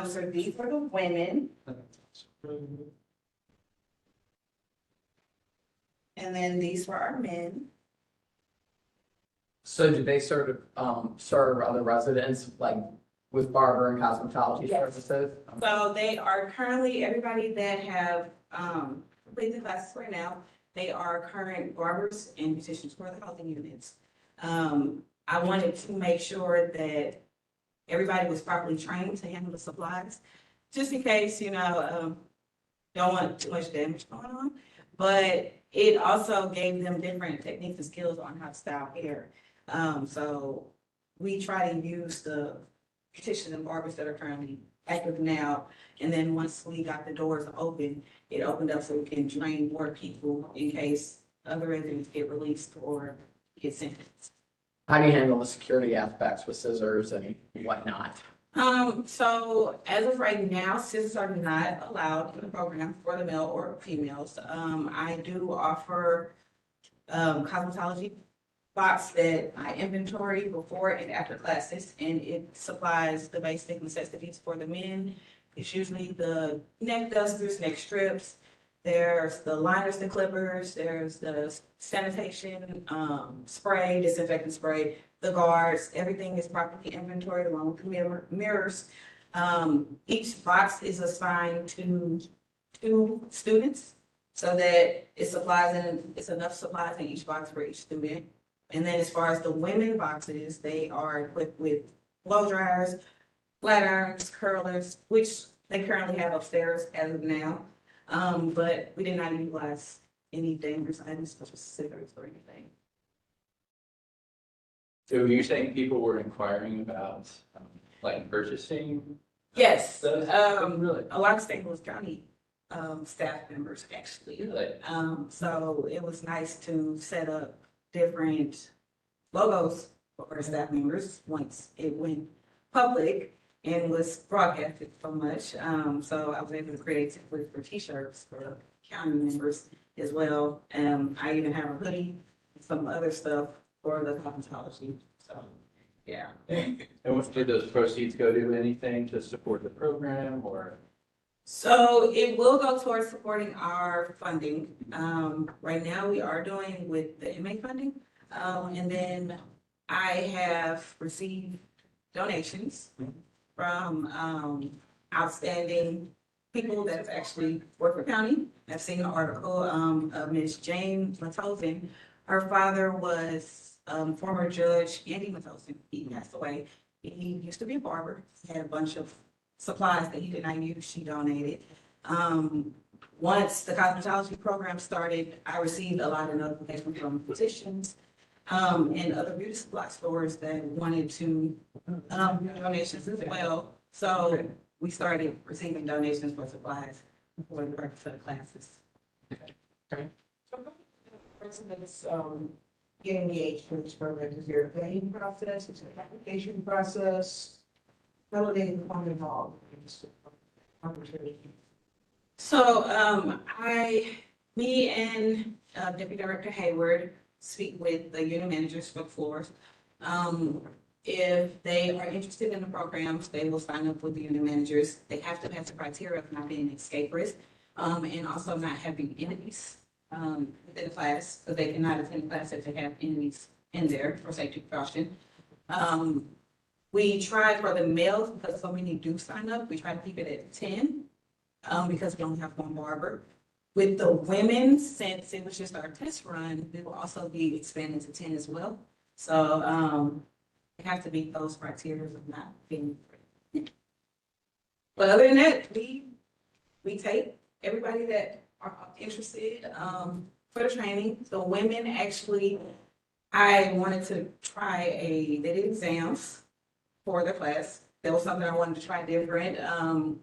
So these are the women. And then these were our men. So do they serve other residents, like with barber and cosmetology Yes. services? So they are currently, everybody that have completed the classes right now, they are current barbers and beauticians for the housing units. I wanted to make sure that everybody was properly trained to handle the supplies, just in case, don't want too much damage going on. But it also gave them different techniques and skills on how to style hair. So we try to use the beauticians and barbers that are currently active now. And then once we got the doors open, it opened up so we can train more people in case other residents get released or get sentenced. How do you handle the security aspects with scissors and whatnot? So as of right now, scissors are not allowed in the program for the male or females. I do offer cosmetology box that I inventory before and after classes, and it supplies the basic necessities for the men. It's usually the neck dusters, neck strips. There's the liners, the clippers. There's the sanitation spray, disinfectant spray, the guards. Everything is properly inventoried along with the mirrors. Each box is assigned to 2 students so that it's enough supplies in each box for each student. And then as far as the women boxes, they are equipped with blow dryers, flat irons, curlers, which they currently have upstairs as of now. But we did not utilize any dangerous items such as scissors or anything. So you're saying people were inquiring about, like, purchasing? Yes, Really? a lot of St. Louis County staff members actually. Really? So it was nice to set up different logos for our staff members once it went public and was broadcasted so much. So I was able to create templates for t-shirts for county members as well. I even have a hoodie, some other stuff for the cosmetology. So, yeah. And what did those proceeds go to? Anything to support the program or? So it will go towards supporting our funding. Right now, we are doing with the inmate funding. And then I have received donations from, outstanding people that have actually worked for county. I've seen an article, of Ms. Jane Matosen. Her father was, former Judge Andy Matosen. He passed away. He used to be a barber. He had a bunch of supplies that he did not use, she donated. Once the cosmetology program started, I received a lot of notifications from physicians, and other beauty supply stores that wanted to, do donations as well. So we started receiving donations for supplies for the purpose of the classes. Person that's get engaged in this program, is there a vetting process, is there an application process? How do they become involved in this opportunity? So, me and Deputy Director Hayward speak with the unit managers for the floors. If they are interested in the programs, they will sign up with the unit managers. They have to pass the criteria of not being escape risk, and also not having enemies, within the class, so they cannot attend class if they have enemies in there for safety precaution. We try for the males, because so many do sign up, we try to keep it at 10, because we only have one barber. With the women, since it was just our test run, we will also be expanding to 10 as well. So, we have to meet those criteria of not being. But other than that, we take everybody that are interested, for the training. The women actually, I wanted to try they did exams for their class. That was something I wanted to try different.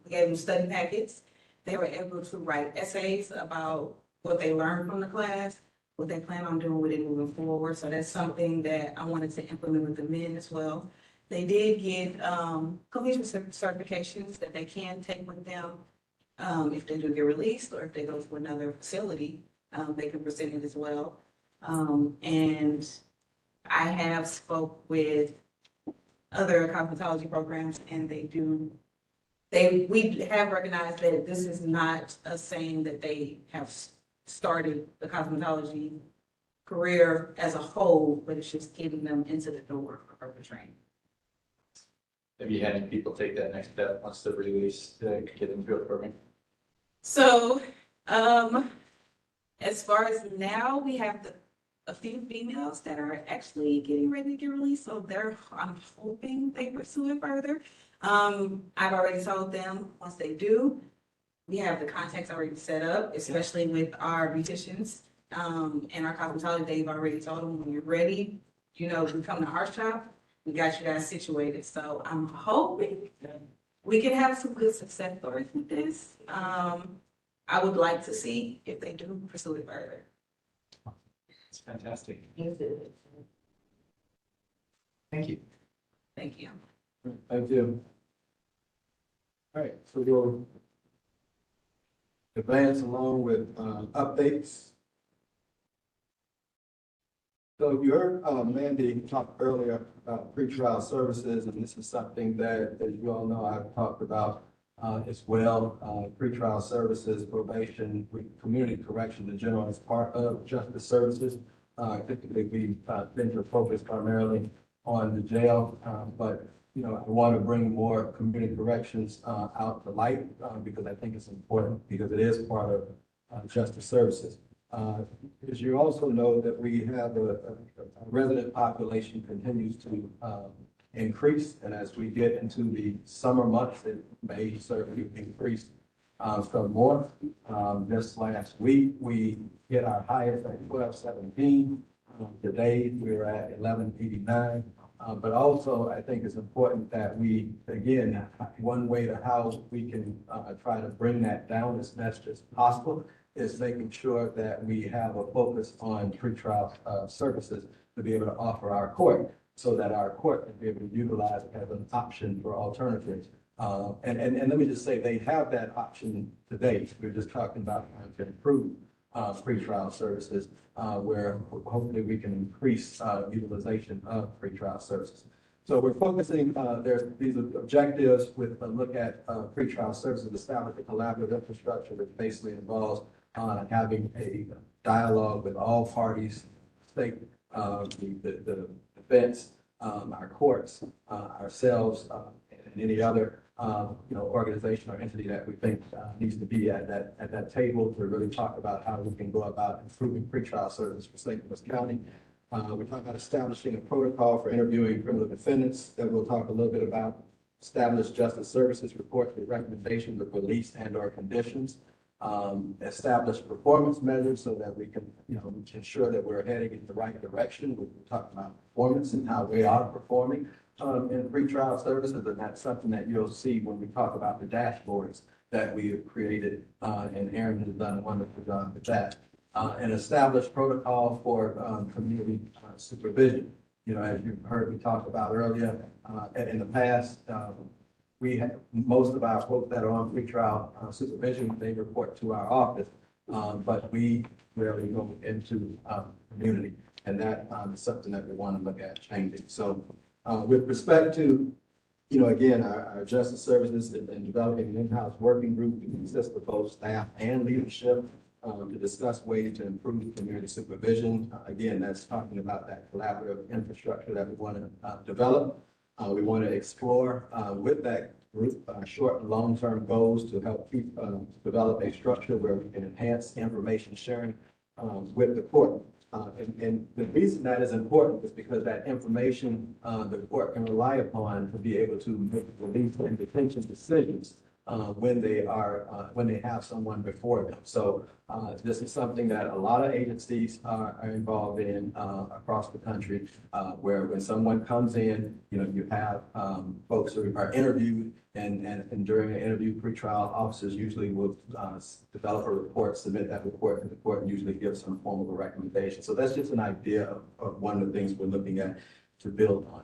We gave them study packets. They were able to write essays about what they learned from the class, what they plan on doing with it moving forward. So that's something that I wanted to implement with the men as well. They did get completion certifications that they can take with them if they do get released, or if they go to another facility, they can present it as well. And I have spoke with other cosmetology programs, and we have recognized that this is not a saying that they have started the cosmetology career as a whole, but it's just getting them into the door for further training. Have you had any people take that next step once they're released to get into a program? So, as far as now, we have a few females that are actually getting ready to get released, so I'm hoping they pursue it further. I've already told them, once they do, we have the contacts already set up, especially with our beauticians, and our cosmetology. They've already told them, when you're ready, you come to our shop, we got you guys situated. So I'm hoping we can have some good success stories with this. I would like to see if they do pursue it further. It's fantastic. Thank you. Thank you. Thank you. All right, so we'll advance along with updates. So you heard Mandy talk earlier about pretrial services, and this is something that, as you all know, I've talked about as well. Pretrial services, probation, community correction in general is part of justice services. Typically, we've been to focus primarily on the jail, but I want to bring more community corrections out to light because I think it's important, because it is part of justice services. As you also know, that we have a resident population continues to increase, and as we get into the summer months, it may certainly increase some more. This last week, we hit our highest at 1217. Today, we're at 1189. But also, I think it's important that we, again, one way to how we can try to bring that down as best as possible is making sure that we have a focus on pretrial services to be able to offer our court, so that our court can be able to utilize it as an option for alternatives. And let me just say, they have that option today. We're just talking about trying to improve pretrial services, where hopefully we can increase utilization of pretrial services. So we're focusing, there's these objectives with a look at pretrial services, establish a collaborative infrastructure that basically involves having a dialogue with all parties, state, the defense, our courts, ourselves, and any other, organization or entity that we think needs to be at that table to really talk about how we can go about improving pretrial service for St. Louis County. We're talking about establishing a protocol for interviewing criminal defendants that we'll talk a little bit about. Establish justice services reports with recommendations of release and or conditions. Establish performance measures so that we can, ensure that we're heading in the right direction. We're talking about performance and how we are performing in pretrial services, and that's something that you'll see when we talk about the dashboards that we have created, and Aaron has done a wonderful job with that. And establish protocol for community supervision. As you've heard me talk about earlier, in the past, we have, most of our folks that are on pretrial supervision, they report to our office, but we rarely go into community, and that is something that we want to look at changing. So with respect to, again, our justice services and developing an in-house working group that consists of both staff and leadership to discuss ways to improve community supervision. Again, that's talking about that collaborative infrastructure that we want to develop. We want to explore with that group short and long-term goals to help keep develop a structure where we can enhance information sharing with the court. And the reason that is important is because that information the court can rely upon to be able to make release and detention decisions when they have someone before them. So this is something that a lot of agencies are involved in across the country, where when someone comes in, you have folks who are interviewed, and during an interview, pretrial officers usually will develop a report, submit that report, and the court usually gives some form of a recommendation. So that's just an idea of one of the things we're looking at to build on.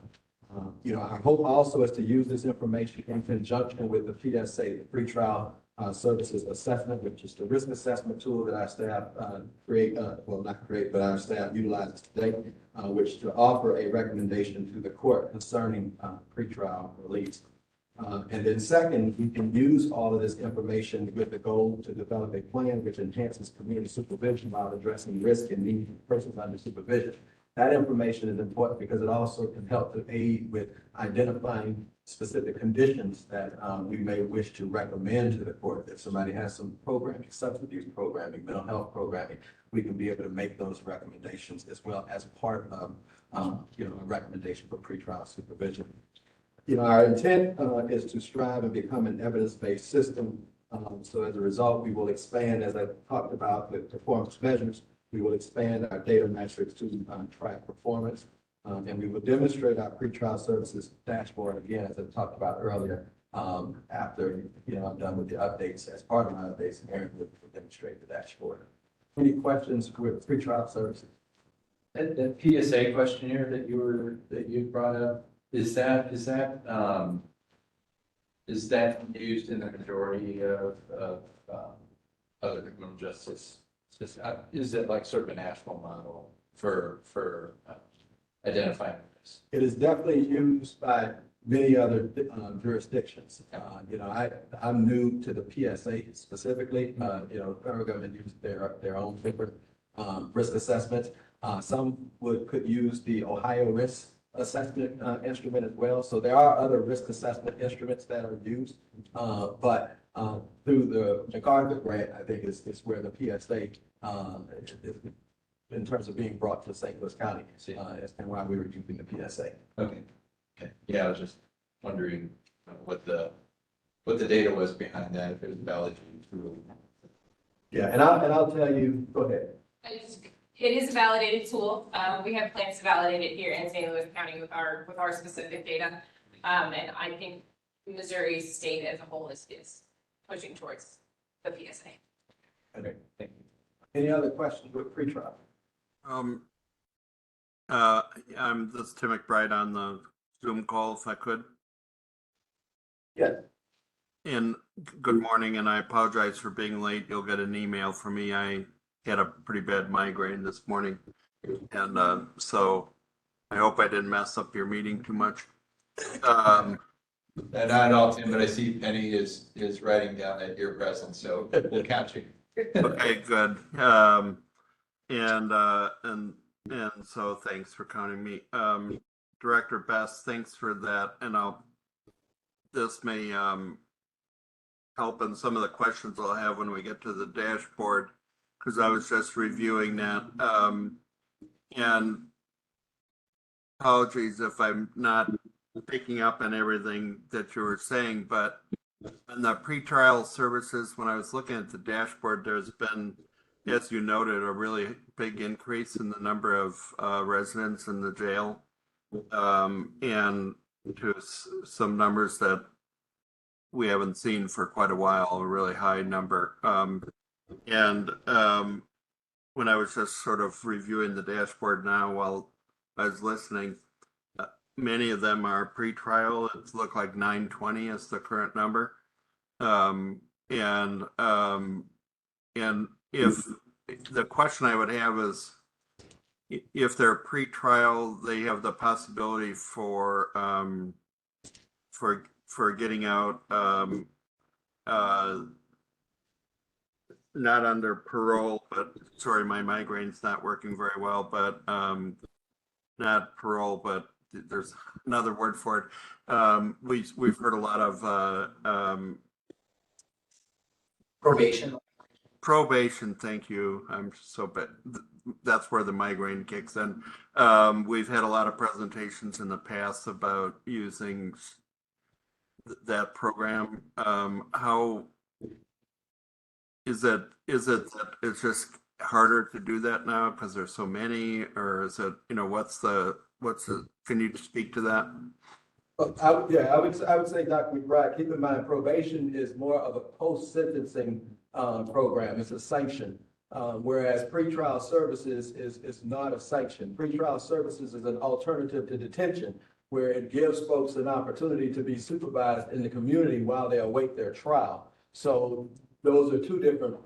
Our hope also is to use this information in conjunction with the PSA, the pretrial services assessment, which is the risk assessment tool that our staff but our staff utilizes today, which to offer a recommendation to the court concerning pretrial release. And then second, we can use all of this information with the goal to develop a plan which enhances community supervision while addressing risk and need of persons under supervision. That information is important because it also can help to aid with identifying specific conditions that we may wish to recommend to the court. If somebody has some programming, substance abuse programming, mental health programming, we can be able to make those recommendations as well as part of a recommendation for pretrial supervision. Our intent is to strive and become an evidence-based system. So as a result, we will expand, as I talked about with performance measures, we will expand our data metrics to track performance. And we will demonstrate our pretrial services dashboard again, as I talked about earlier, after I'm done with the updates. As part of my updates, Aaron will demonstrate the dashboard. Any questions with pretrial services? That PSA questionnaire that you brought up, is that used in the majority of other criminal justice systems? Is it like sort of a national model for identifying this? It is definitely used by many other jurisdictions. I'm new to the PSA specifically. Federal government uses their own different risk assessments. Some could use the Ohio risk assessment instrument as well. So there are other risk assessment instruments that are used, but through the MacArthur grant, I think is where the PSA in terms of being brought to St. Louis County, and why we were using the PSA. Okay. Yeah, I was just wondering what the data was behind that, if it was validated through. Yeah, and I'll tell you, go ahead. It is a validated tool. We have plans to validate it here in St. Louis County with our specific data. And I think Missouri State as a whole is pushing towards the PSA. Okay, thank you. Any other questions with pretrial? This is Tim McBride on the Zoom call, if I could. Yes. And good morning, and I apologize for being late. You'll get an email from me. I had a pretty bad migraine this morning, and so I hope I didn't mess up your meeting too much. Not at all, Tim, but I see Penny is writing down that you're present, so we'll catch you. Okay, good. And so thanks for counting me. Director Best, thanks for that. And this may help in some of the questions I'll have when we get to the dashboard, because I was just reviewing that. And apologies if I'm not picking up on everything that you were saying, but in the pretrial services, when I was looking at the dashboard, there's been, as you noted, a really big increase in the number of residents in the jail, and to some numbers that we haven't seen for quite a while, a really high number. When I was just sort of reviewing the dashboard now while I was listening, many of them are pretrial. It looked like 920 is the current number. And if the question I would have is, if they're pre-trial, they have the possibility for getting out, not under parole, but sorry, my migraine's not working very well, but not parole, but there's another word for it. We've heard a lot of probation. Thank you. I'm so bad. That's where the migraine kicks in. We've had a lot of presentations in the past about using that program. How is it that it's just harder to do that now because there's so many, or is it, what's the, can you speak to that? I would say, Dr. McBride, keep in mind, probation is more of a post-sentencing program. It's a sanction, whereas pretrial services is not a sanction. Pretrial services is an alternative to detention, where it gives folks an opportunity to be supervised in the community while they await their trial. So those are two different,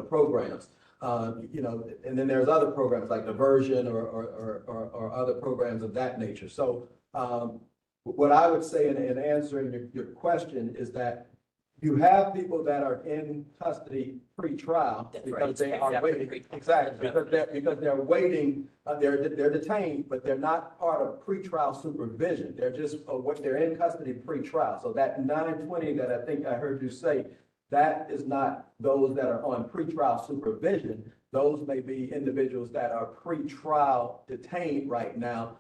programs. And then there's other programs like diversion or other programs of that nature. So what I would say in answering your question is that you have people that are in custody pre-trial because they are waiting. Exactly, because they're waiting, they're detained, but they're not part of pre-trial supervision. They're just they're in custody pre-trial. So that 920 that I think I heard you say, that is not those that are on pre-trial supervision. Those may be individuals that are pre-trial detained right now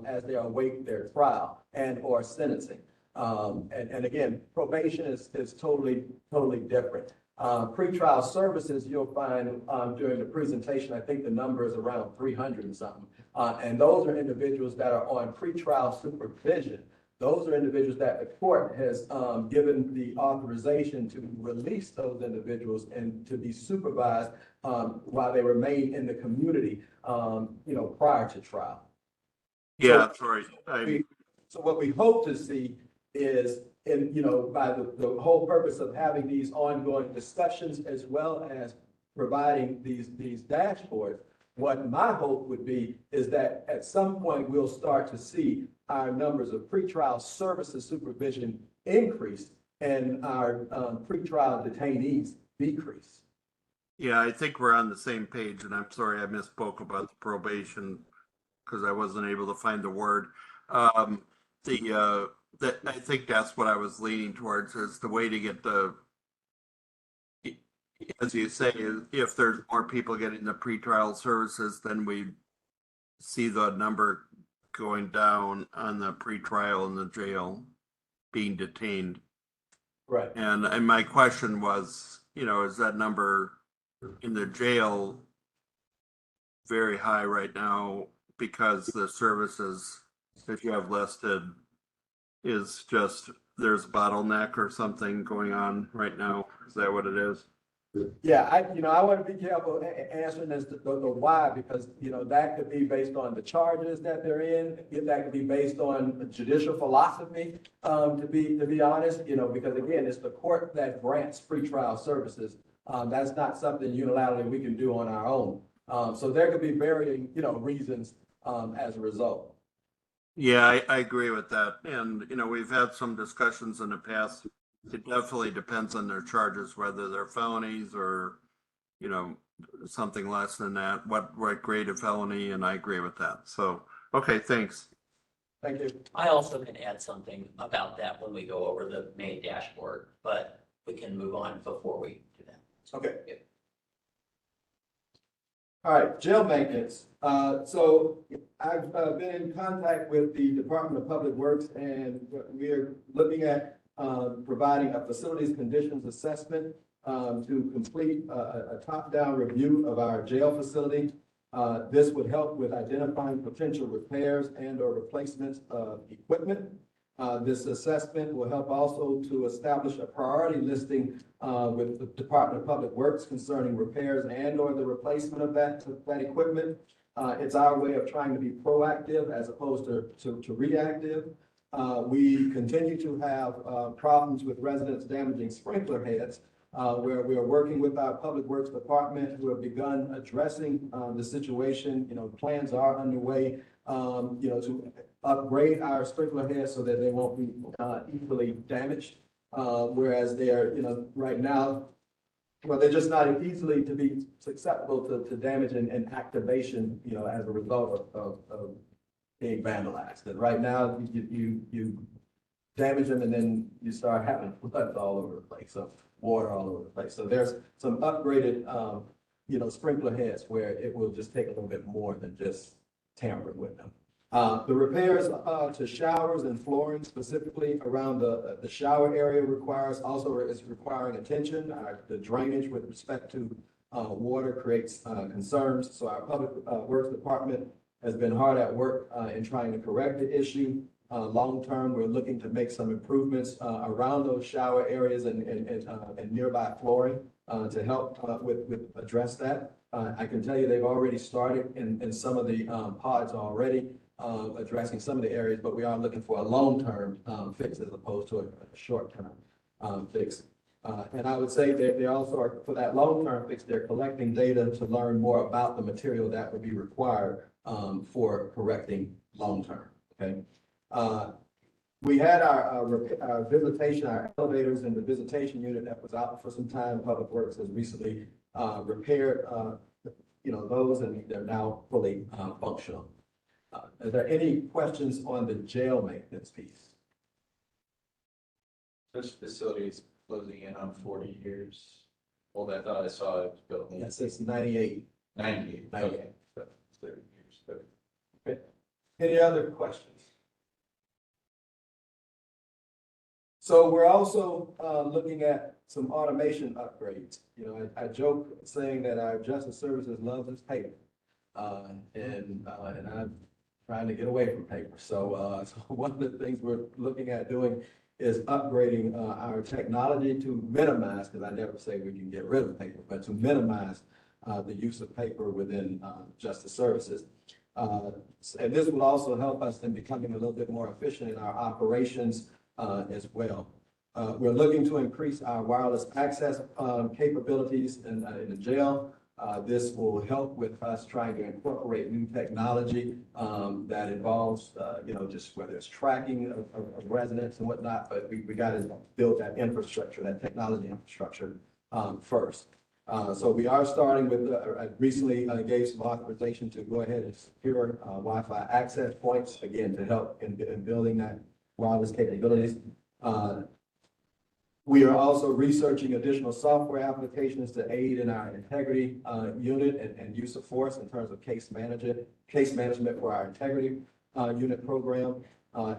as they await their trial and or sentencing. And again, probation is totally different. Pre-trial services, you'll find during the presentation, I think the number is around 300 and something. And those are individuals that are on pre-trial supervision. Those are individuals that the court has given the authorization to release those individuals and to be supervised while they remain in the community, prior to trial. Yeah, sorry. So what we hope to see is, by the whole purpose of having these ongoing discussions as well as providing these dashboards, what my hope would be is that at some point we'll start to see our numbers of pretrial services supervision increase and our pretrial detainees decrease. Yeah, I think we're on the same page, and I'm sorry I misspoke about the probation because I wasn't able to find the word. I think that's what I was leaning towards, is the way to get as you say, if there's more people getting the pretrial services, then we see the number going down on the pretrial in the jail being detained. Right. And my question was, is that number in the jail very high right now because the services that you have listed is just, there's a bottleneck or something going on right now? Is that what it is? Yeah, I want to be careful answering this, the why, because, that could be based on the charges that they're in. That could be based on judicial philosophy, to be honest, because again, it's the court that grants pretrial services. That's not something unilaterally we can do on our own. So there could be varying, reasons, as a result. Yeah, I agree with that. And, you know, we've had some discussions in the past. It definitely depends on their charges, whether they're felonies or, you know, something less than that, what grade of felony, and I agree with that. So, okay, thanks. Thank you. I also can add something about that when we go over the main dashboard, but we can move on before we do that. Okay. All right, jail maintenance. So I've been in contact with the Department of Public Works, and we are looking at providing a facilities conditions assessment to complete a top-down review of our jail facility. This would help with identifying potential repairs and/or replacements of equipment. This assessment will help also to establish a priority listing with the Department of Public Works concerning repairs and/or the replacement of that equipment. It's our way of trying to be proactive as opposed to reactive. We continue to have problems with residents damaging sprinkler heads, where we are working with our Public Works Department, who have begun addressing the situation. You know, plans are underway, you know, to upgrade our sprinkler heads so that they won't be easily damaged. Whereas they're, you know, right now, well, they're just not easily to be susceptible to damage and activation, you know, as a result of being vandalized. And right now, you damage them and then you start having floods all over the place, so water all over the place. So there's some upgraded, you know, sprinkler heads where it will just take a little bit more than just tampering with them. The repairs to showers and flooring, specifically around the shower area, is requiring attention. The drainage with respect to water creates concerns. So our Public Works Department has been hard at work in trying to correct the issue. Long term, we're looking to make some improvements around those shower areas and nearby flooring to help with address that. I can tell you they've already started in some of the pods already. Addressing some of the areas, but we are looking for a long-term fix as opposed to a short-term fix. And I would say that they also are, for that long-term fix, they're collecting data to learn more about the material that would be required for correcting long-term, okay? We had our visitation, our elevators in the visitation unit that was out for some time. Public Works has recently repaired, you know, those, and they're now fully functional. Are there any questions on the jail maintenance piece? This facility is closing in on 40 years. Well, I thought I saw it was built in. Yes, it's 98. 98. Okay. So 30 years. Okay. Any other questions? So we're also looking at some automation upgrades. You know, I joke saying that our justice services loves its paper. And I'm trying to get away from paper. So one of the things we're looking at doing is upgrading our technology to minimize, because I never say we can get rid of paper, but to minimize the use of paper within justice services. And this will also help us in becoming a little bit more efficient in our operations as well. We're looking to increase our wireless access capabilities in the jail. This will help with us trying to incorporate new technology that involves, you know, just whether it's tracking of residents and whatnot, but we got to build that infrastructure, that technology infrastructure first. So we are starting with, I recently gave some authorization to go ahead and secure Wi-Fi access points, again, to help in building that wireless capabilities. We are also researching additional software applications to aid in our integrity unit and use of force in terms of case management for our integrity unit program,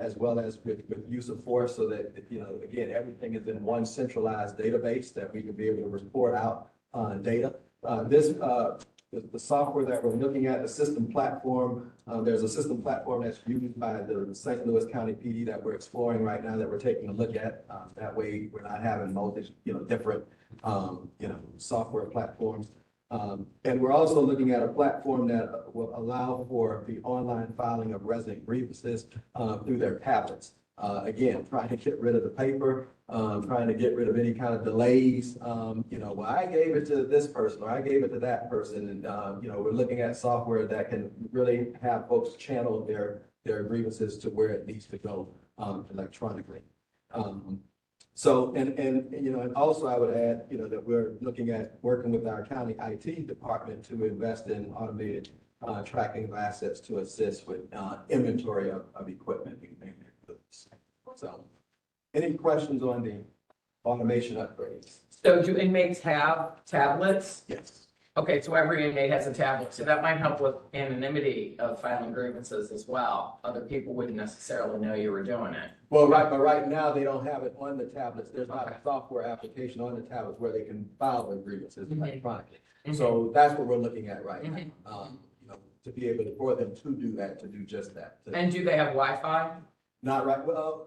as well as with use of force, so that, you know, again, everything is in one centralized database that we can be able to report out data. The software that we're looking at, the system platform, there's a system platform that's used by the St. Louis County PD that we're exploring right now, that we're taking a look at. That way we're not having different, software platforms. And we're also looking at a platform that will allow for the online filing of resident grievances through their tablets. Again, trying to get rid of the paper, trying to get rid of any kind of delays. Well, I gave it to this person or I gave it to that person. And, we're looking at software that can really have folks channel their their grievances to where it needs to go, electronically. So, and also I would add, that we're looking at working with our county IT department to invest in automated tracking of assets to assist with inventory of equipment. So, any questions on the automation upgrades? So do inmates have tablets? Yes. Okay, so every inmate has a tablet, so that might help with anonymity of filing grievances as well. Other people wouldn't necessarily know you were doing it. Well, but right now they don't have it on the tablets. There's not a software application on the tablets where they can file their grievances electronically. So that's what we're looking at right now. To be able for them to do that, to do just that. And do they have Wi-Fi? Not right, well,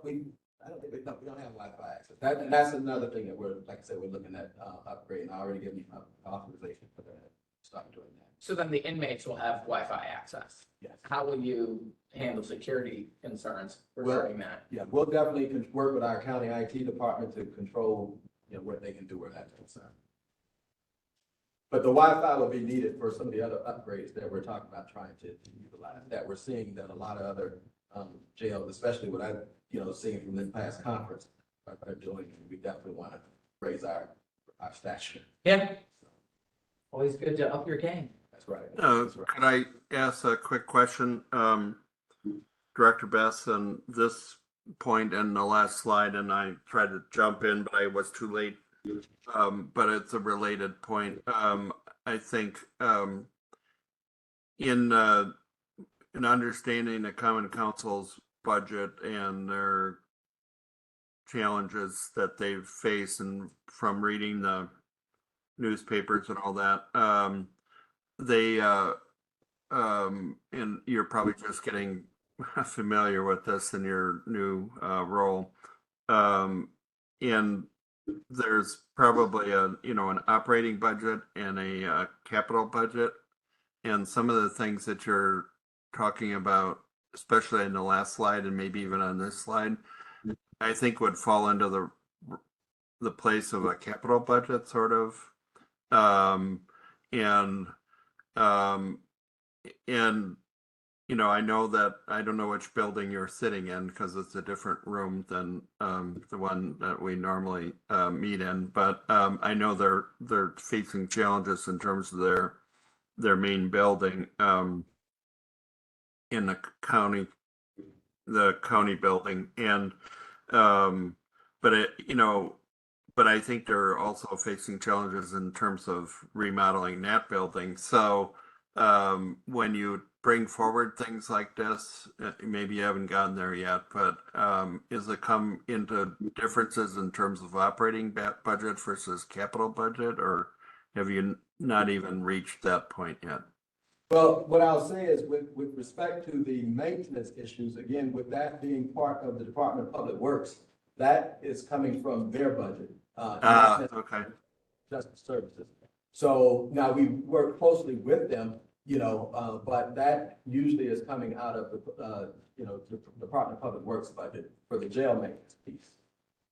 I don't think, we don't have Wi-Fi access. That's another thing that like I said, we're looking at upgrading. I already given you authorization for that, start doing that. So then the inmates will have Wi-Fi access? Yes. How will you handle security concerns regarding that? Yeah, we'll definitely work with our county IT department to control, what they can do where that's concerned. But the Wi-Fi will be needed for some of the other upgrades that we're talking about trying to utilize, that we're seeing that a lot of other jails, especially what I've, seeing from this past conference, are doing. We definitely want to raise our stature. Yeah. Always good to up your game. That's right. Could I ask a quick question? Director Bess, on this point in the last slide, and I tried to jump in, but I was too late. But it's a related point. I think in understanding the Common Council's budget and their challenges that they've faced, and from reading the newspapers and all that, and you're probably just getting familiar with this in your new role, and there's probably an operating budget and a capital budget, and some of the things that you're talking about, especially in the last slide and maybe even on this slide, I think would fall into the place of a capital budget sort of, I know that I don't know which building you're sitting in because it's a different room than the one that we normally meet in. But I know they're facing challenges in terms of their main building in the county building, and but I think they're also facing challenges in terms of remodeling that building. So when you bring forward things like this, maybe you haven't gotten there yet, but is it come into differences in terms of operating budget versus capital budget, or have you not even reached that point yet? Well, what I'll say is with respect to the maintenance issues, again, with that being part of the Department of Public Works, that is coming from their budget. Okay. Justice Services. So now we work closely with them, but that usually is coming out of the Department of Public Works budget for the jail maintenance piece.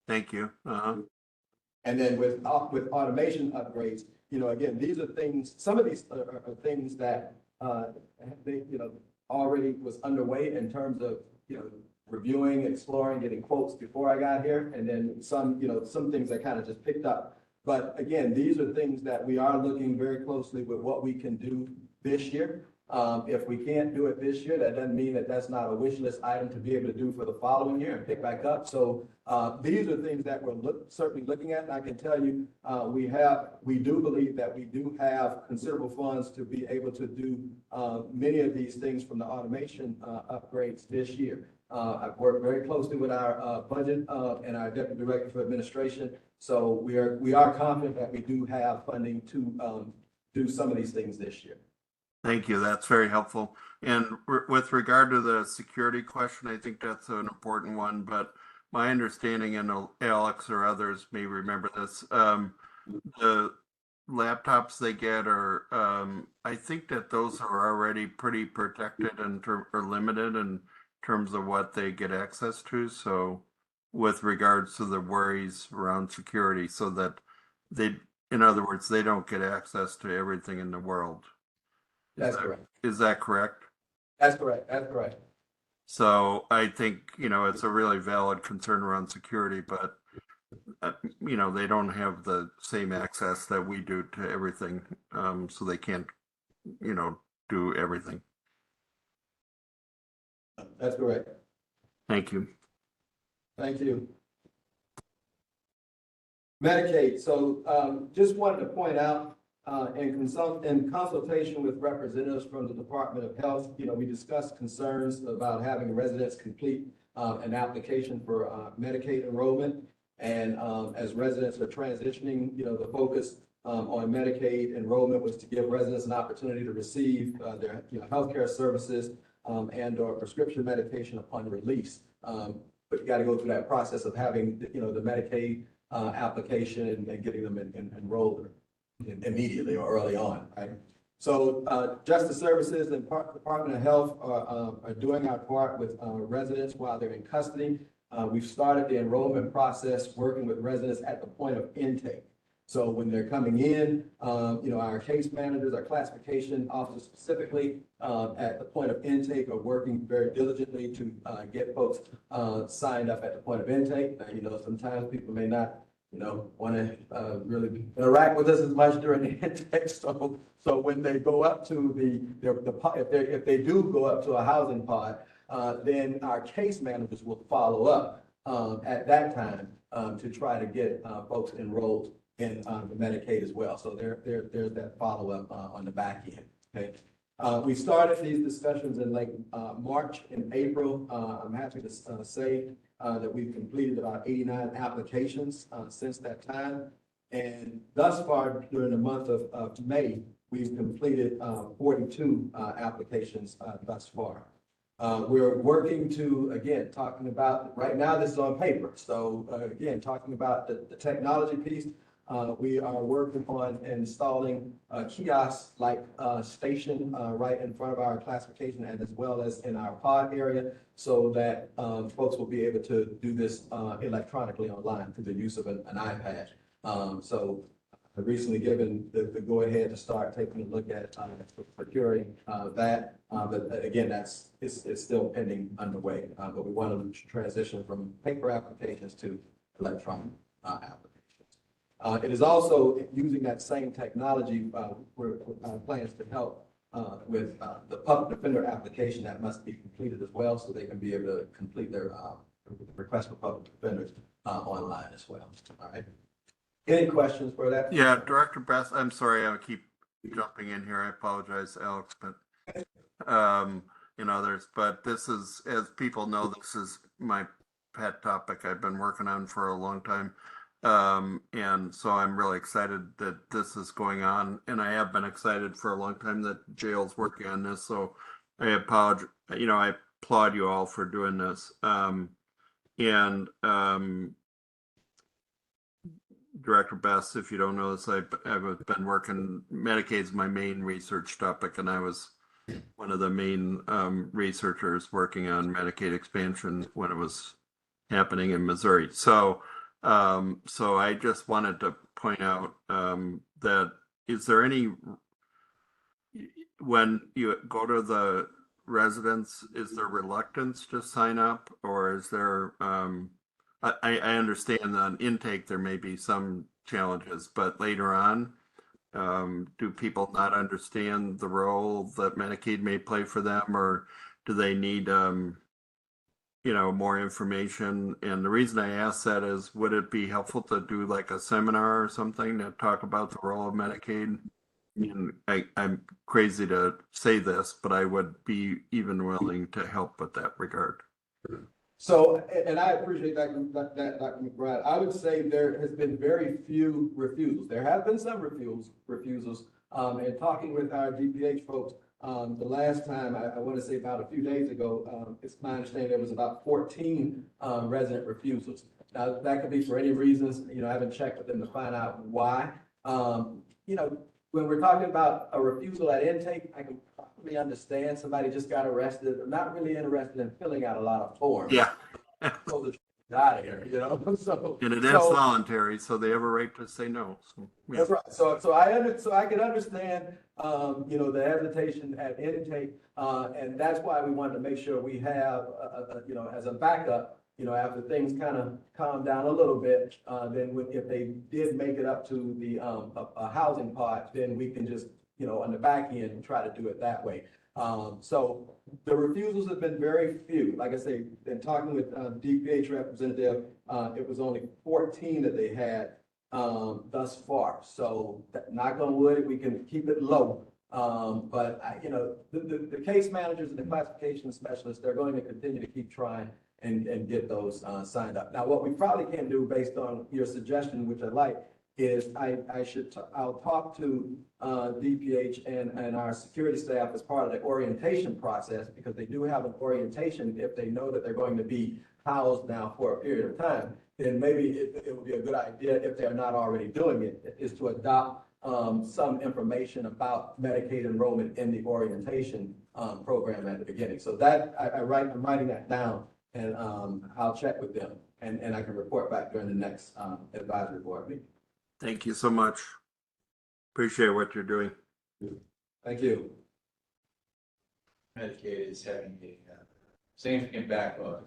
Thank you. And then with automation upgrades, again, these are things, some of these are things that they, already was underway in terms of, reviewing, exploring, getting quotes before I got here. And then some things I kind of just picked up. But again, these are things that we are looking very closely with what we can do this year. If we can't do it this year, that doesn't mean that that's not a wish list item to be able to do for the following year and pick back up. So these are things that we're certainly looking at. And I can tell you, we do believe that we do have considerable funds to be able to do many of these things from the automation upgrades this year. I've worked very closely with our budget and our Deputy Director for Administration. So we are confident that we do have funding to do some of these things this year. Thank you. That's very helpful. And with regard to the security question, I think that's an important one. But my understanding, and Alex or others may remember this, the laptops they get are, I think that those are already pretty protected or limited in terms of what they get access to. So with regards to the worries around security, so that in other words, they don't get access to everything in the world. That's correct. Is that correct? That's correct. That's correct. So I think, it's a really valid concern around security, but they don't have the same access that we do to everything. So they can't, do everything. That's correct. Thank you. Thank you. Medicaid, so just wanted to point out, in consultation with representatives from the Department of Health, we discussed concerns about having residents complete an application for Medicaid enrollment. And as residents are transitioning, the focus on Medicaid enrollment was to give residents an opportunity to receive their healthcare services and/or prescription medication upon release. But you got to go through that process of having, the Medicaid application and getting them enrolled immediately or early on, right? So Justice Services and Department of Health are doing our part with residents while they're in custody. We've started the enrollment process working with residents at the point of intake. So when they're coming in, our case managers, our classification officers specifically at the point of intake are working very diligently to get folks signed up at the point of intake. Now, sometimes people may not, want to really interact with us as much during the intake. So when they go up to if they do go up to a housing pod, then our case managers will follow up at that time to try to get folks enrolled in the Medicaid as well. So there's that follow-up on the back end, okay? We started these discussions in late March and April. I'm happy to say that we've completed about 89 applications since that time. And thus far, during the month of May, we've completed 42 applications thus far. We're working to, again, talking about, right now this is on paper. So again, talking about the technology piece, we are working on installing a kiosk-like station right in front of our classification and as well as in our pod area so that folks will be able to do this electronically online through the use of an iPad. So I've recently given the go-ahead to start taking a look at procuring that. But again, it's still pending underway. But we want to transition from paper applications to electronic applications. It is also using that same technology, plans to help with the public defender application that must be completed as well, so they can be able to complete their request for public defenders online as well. All right. Any questions for that? Yeah, Director Best, I'm sorry, I keep jumping in here. I apologize, Alex, but others, but this is, as people know, this is my pet topic I've been working on for a long time. And so I'm really excited that this is going on, and I have been excited for a long time that jail's working on this. So I apologize, I applaud you all for doing this. Director Best, if you don't know this, I've been working, Medicaid's my main research topic, and I was one of the main researchers working on Medicaid expansion when it was happening in Missouri. So I just wanted to point out that is there any, when you go to the residents, is there reluctance to sign up, or is there, I understand on intake there may be some challenges, but later on, do people not understand the role that Medicaid may play for them, or do they need more information? And the reason I ask that is, would it be helpful to do like a seminar or something to talk about the role of Medicaid? And I'm crazy to say this, but I would be even willing to help with that regard. So, and I appreciate that, Dr. McBride. I would say there has been very few refusals. There have been some refusals. And talking with our DPH folks, the last time, I want to say about a few days ago, it's my understanding there was about 14 resident refusals. Now, that could be for any reasons, I haven't checked with them to find out why. When we're talking about a refusal at intake, I can probably understand somebody just got arrested. I'm not really interested in filling out a lot of forms. Yeah. So the out of here, you know, so. And it is so- voluntary, so they have a right to say no, so. yeah. That's right. So I can understand, you know, the hesitation at intake. And that's why we wanted to make sure we have, you know, as a backup, you know, after things kind of calm down a little bit, then if they did make it up to the, a housing part, then we can just, you know, on the back end, try to do it that way. So the refusals have been very few. Like I say, in talking with, DPH representative, it was only 14 that they had, thus far. So knock on wood, we can keep it low. But you know, the case managers and the classification specialists, they're going to continue to keep trying and get those, signed up. Now, what we probably can do based on your suggestion, which I like, is I'll talk to, DPH and our security staff as part of the orientation process, because they do have an orientation if they know that they're going to be housed now for a period of time. Then maybe it would be a good idea, if they're not already doing it, is to adopt some information about Medicaid enrollment in the orientation program at the beginning. So that, I'm writing that down, and I'll check with them, and I can report back during the next advisory board meeting. Thank you so much. Appreciate what you're doing. Thank you. Medicaid is having a significant backlog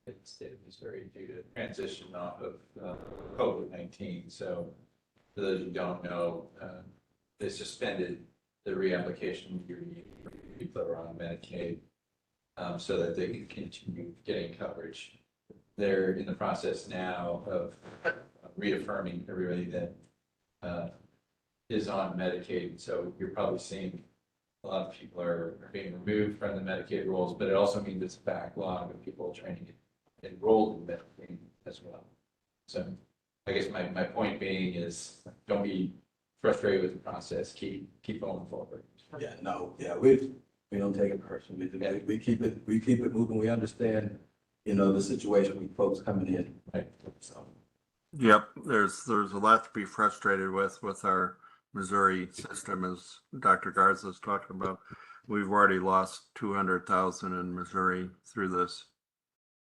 in the state of Missouri due to transition off of COVID-19. So for those who don't know, they suspended the reapplication period for people that are on Medicaid so that they can continue getting coverage. They're in the process now of reaffirming everybody that is on Medicaid. So you're probably seeing a lot of people are being removed from the Medicaid rolls, but it also means it's a backlog of people trying to get enrolled in Medicaid as well. So I guess my point being is, don't be frustrated with the process. Keep going forward. Yeah, no, yeah, we don't take it personally. We keep it moving. We understand, you know, the situation with folks coming in. Right. So. Yep, there's a lot to be frustrated with our Missouri system, as Dr. Garza's talking about. We've already lost 200,000 in Missouri through this.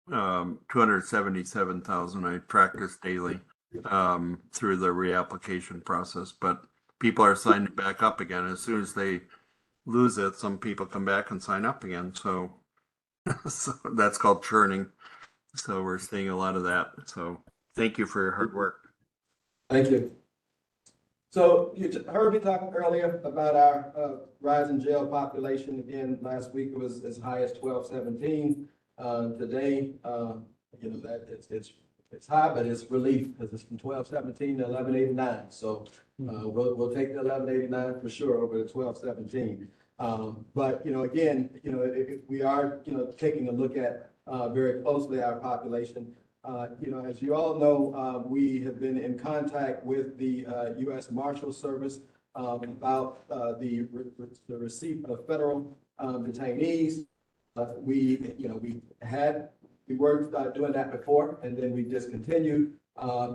277,000. I practice daily through the reapplication process, but people are signing back up again. As soon as they lose it, some people come back and sign up again. So, so that's called churning. So we're seeing a lot of that. So thank you for your hard work. Thank you. So you heard me talk earlier about our rising jail population. Again, last week it was as high as 1217. Today, you know, that it's high, but it's relief because it's from 1217 to 1189. So we'll take the 1189 for sure over the 1217. But you know, again, you know, we are, you know, taking a look at very closely our population. You know, as you all know, we have been in contact with the U.S. Marshal Service about the receipt of federal detainees. We were doing that before, and then we discontinued.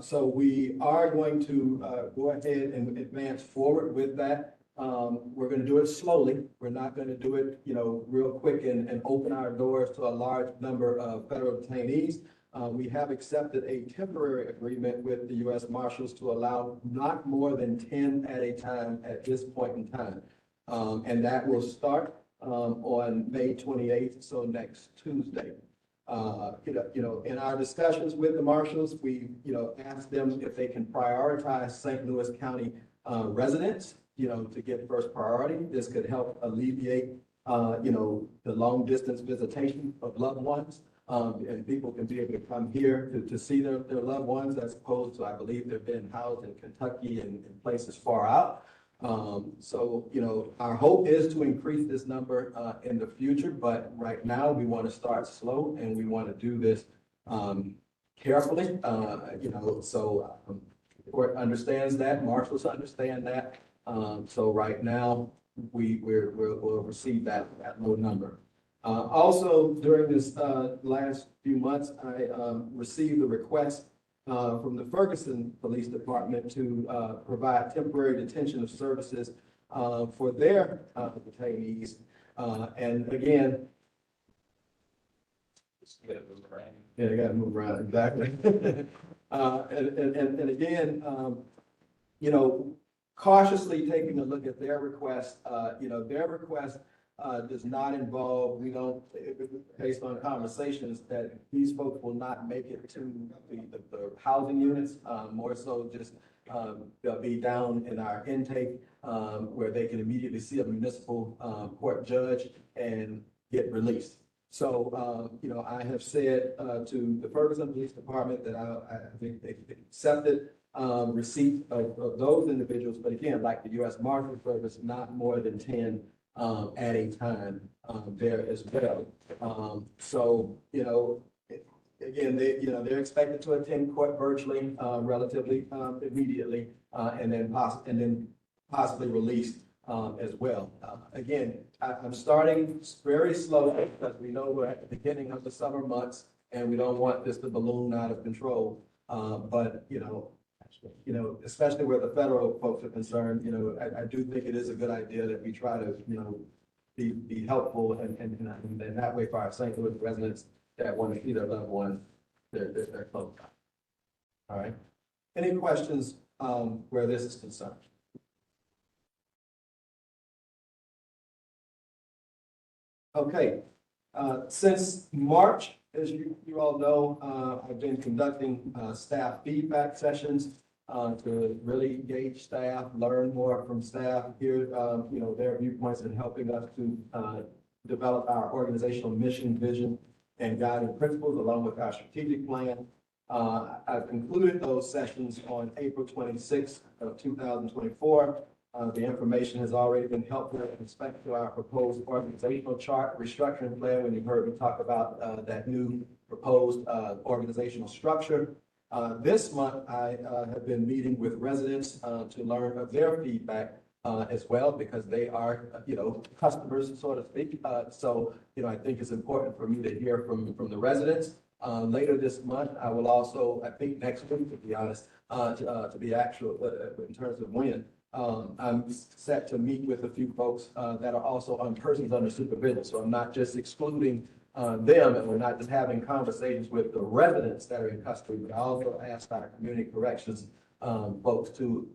So we are going to go ahead and advance forward with that. We're going to do it slowly. We're not going to do it, you know, real quick and open our doors to a large number of federal detainees. We have accepted a temporary agreement with the U.S. Marshals to allow not more than 10 at a time at this point in time. And that will start on May 28th, so next Tuesday. You know, in our discussions with the Marshals, we, you know, asked them if they can prioritize St. Louis County residents, you know, to get first priority. This could help alleviate, you know, the long distance visitation of loved ones. And people can be able to come here to see their loved ones, as opposed to, I believe, they've been housed in Kentucky and places far out. So, you know, our hope is to increase this number in the future, but right now we want to start slow and we want to do this carefully. You know, so the court understands that, Marshals understand that. So right now we'll receive that low number. Also, during this last few months, I received a request from the Ferguson Police Department to provide temporary detention of services for their detainees. And again, You gotta move around. Yeah, you gotta move around, exactly. And again, you know, cautiously taking a look at their request, their request does not involve, based on conversations, that these folks will not make it to the housing units, more so just, they'll be down in our intake, where they can immediately see a municipal, court judge and get released. So, I have said, to the Ferguson Police Department that I think they accepted, receipt of those individuals, but again, like the U.S. Marshal Service, not more than 10 at a time there as well. So, again, they're expected to attend court virtually relatively immediately, and then possibly released as well. Again, I'm starting very slowly because we know we're at the beginning of the summer months and we don't want this to balloon out of control. But especially where the federal folks are concerned, I do think it is a good idea that we try to, be helpful and that way for our St. Louis residents that want to see their loved ones, they're close. All right. Any questions where this is concerned? Okay. Since March, as you all know, I've been conducting staff feedback sessions to really engage staff, learn more from staff, hear their viewpoints in helping us to develop our organizational mission, vision, and guiding principles along with our strategic plan. I've concluded those sessions on April 26th of 2024. The information has already been helpful with respect to our proposed organizational chart restructuring plan when you heard me talk about that new proposed organizational structure. This month, I have been meeting with residents to learn of their feedback as well, because they are, customers, so to speak. So, I think it's important for me to hear from the residents. Later this month, I will also, I think next week, to be honest, to be actual in terms of when, I'm set to meet with a few folks that are also on persons under supervision. So I'm not just excluding them, and we're not just having conversations with the residents that are in custody, but I also asked our community corrections folks to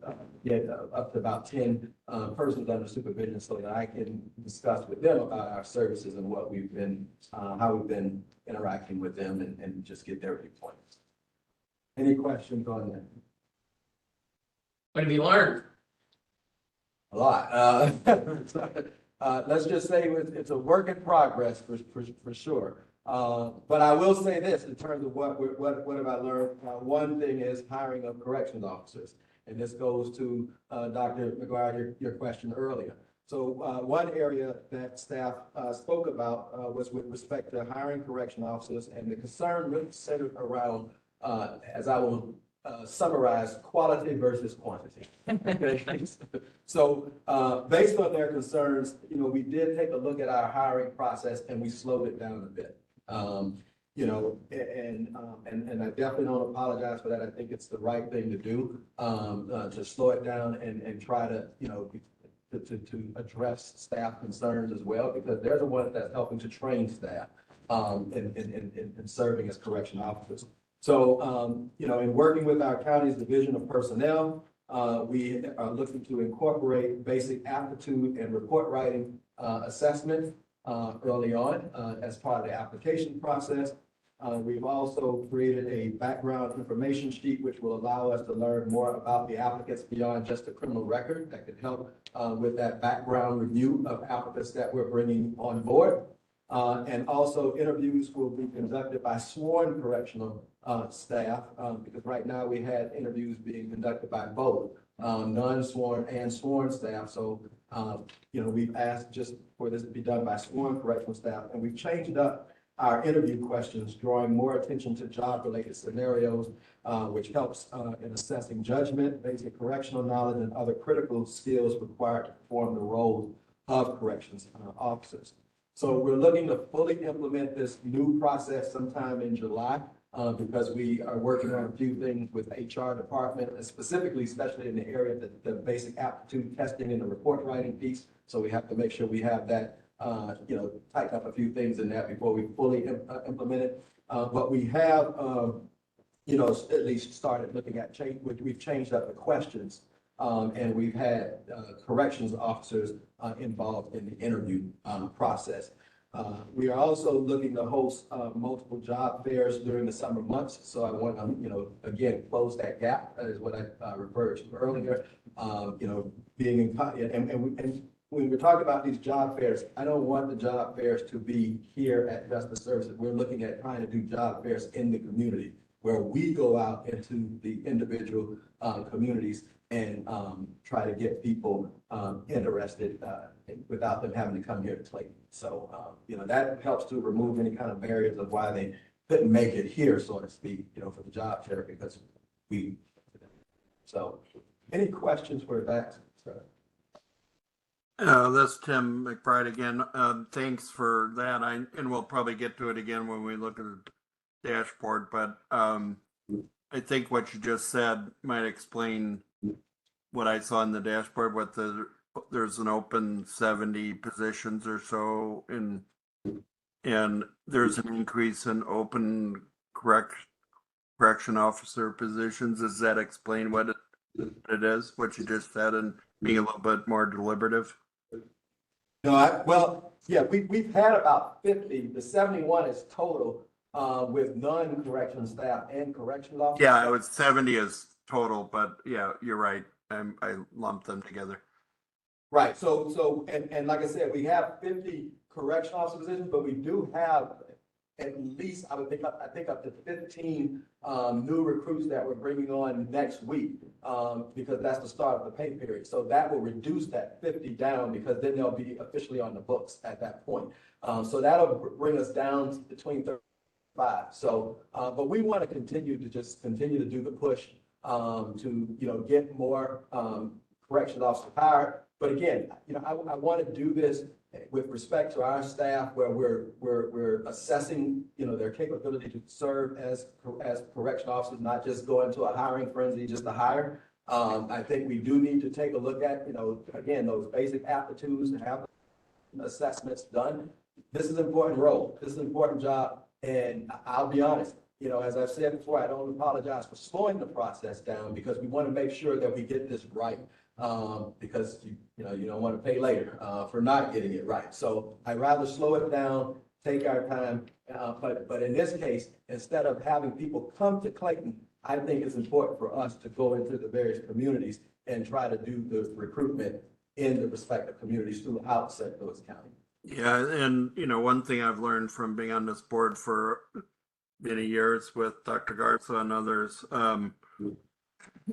get up to about 10 persons under supervision so that I can discuss with them about our services and what we've been, how we've been interacting with them and just get their viewpoints. Any questions on that? What have you learned? A lot. Let's just say it's a work in progress for sure. But I will say this in terms of what have I learned. One thing is hiring of corrections officers, and this goes to Dr. McGuire, your question earlier. So one area that staff spoke about was with respect to hiring correction officers, and the concern really centered around, as I will summarize, quality versus quantity. Okay. So based on their concerns, we did take a look at our hiring process and we slowed it down a bit. And I definitely don't apologize for that. I think it's the right thing to do, to slow it down and try to, to address staff concerns as well, because they're the ones that's helping to train staff in serving as correction officers. So, in working with our county's Division of Personnel, we are looking to incorporate basic aptitude and report writing assessment early on as part of the application process. We've also created a background information sheet, which will allow us to learn more about the applicants beyond just a criminal record that could help with that background review of applicants that we're bringing on board. And also interviews will be conducted by sworn correctional staff, because right now we had interviews being conducted by both non-sworn and sworn staff. So, we've asked just for this to be done by sworn correctional staff, and we've changed up our interview questions, drawing more attention to job-related scenarios, which helps in assessing judgment, basic correctional knowledge, and other critical skills required to perform the role of corrections officers. So we're looking to fully implement this new process sometime in July, because we are working on a few things with HR department, and specifically, especially in the area of the basic aptitude testing and the report writing piece. So we have to make sure we have that tighten up a few things in that before we fully implement it. But we have, at least started looking at change, we've changed up the questions. And we've had corrections officers involved in the interview process. We are also looking to host multiple job fairs during the summer months. So I want to, again, close that gap. That is what I referred to earlier. Being in, and when we're talking about these job fairs, I don't want the job fairs to be here at Justice Services. We're looking at trying to do job fairs in the community where we go out into the individual communities and try to get people interested without them having to come here to Clayton. So, that helps to remove any kind of barriers of why they couldn't make it here, so to speak, for the job fair because so any questions for that? This is Tim McBride again. Thanks for that. And we'll probably get to it again when we look at the dashboard, but I think what you just said might explain what I saw in the dashboard, there's an open 70 positions or so and there's an increase in open correction officer positions. Does that explain what it is, what you just said, and being a little bit more deliberative? No, we've had about 50. The 71 is total with non-correction staff and corrections officers. Yeah, it was 70 is total, but yeah, you're right. I lumped them together. Right. So, and like I said, we have 50 correction officer positions, but we do have at least, I think up to 15 new recruits that we're bringing on next week because that's the start of the pay period. So that will reduce that 50 down because then they'll be officially on the books at that point. So that'll bring us down between 35. So, but we want to continue to do the push to, get more corrections officers hired. But again, I want to do this with respect to our staff where we're assessing, their capability to serve as correction officers, not just go into a hiring frenzy just to hire. I think we do need to take a look at, again, those basic aptitudes and have assessments done. This is an important role. This is an important job. And I'll be honest, as I've said before, I don't apologize for slowing the process down because we want to make sure that we get this right. Because you don't want to pay later for not getting it right. So I'd rather slow it down, take our time. But in this case, instead of having people come to Clayton, I think it's important for us to go into the various communities and try to do the recruitment in the respective communities throughout St. Louis County. Yeah, and one thing I've learned from being on this board for many years with Dr. Garza and others,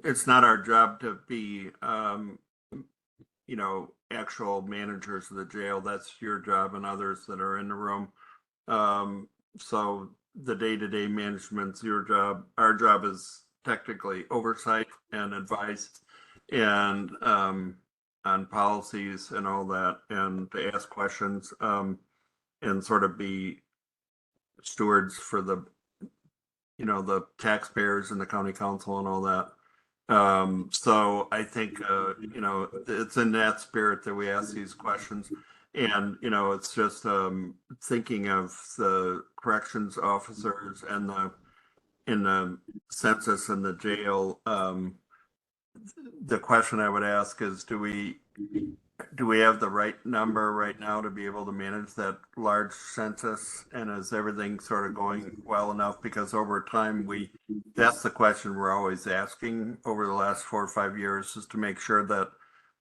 it's not our job to be, actual managers of the jail. That's your job and others that are in the room. So the day-to-day management's your job. Our job is technically oversight and advice and on policies and all that, and to ask questions and sort of be stewards for the taxpayers and the county council and all that. So I think, it's in that spirit that we ask these questions. And, it's just thinking of the corrections officers and in the census and the jail. The question I would ask is, do we have the right number right now to be able to manage that large census? And is everything sort of going well enough? Because over time, that's the question we're always asking over the last 4 or 5 years, is to make sure that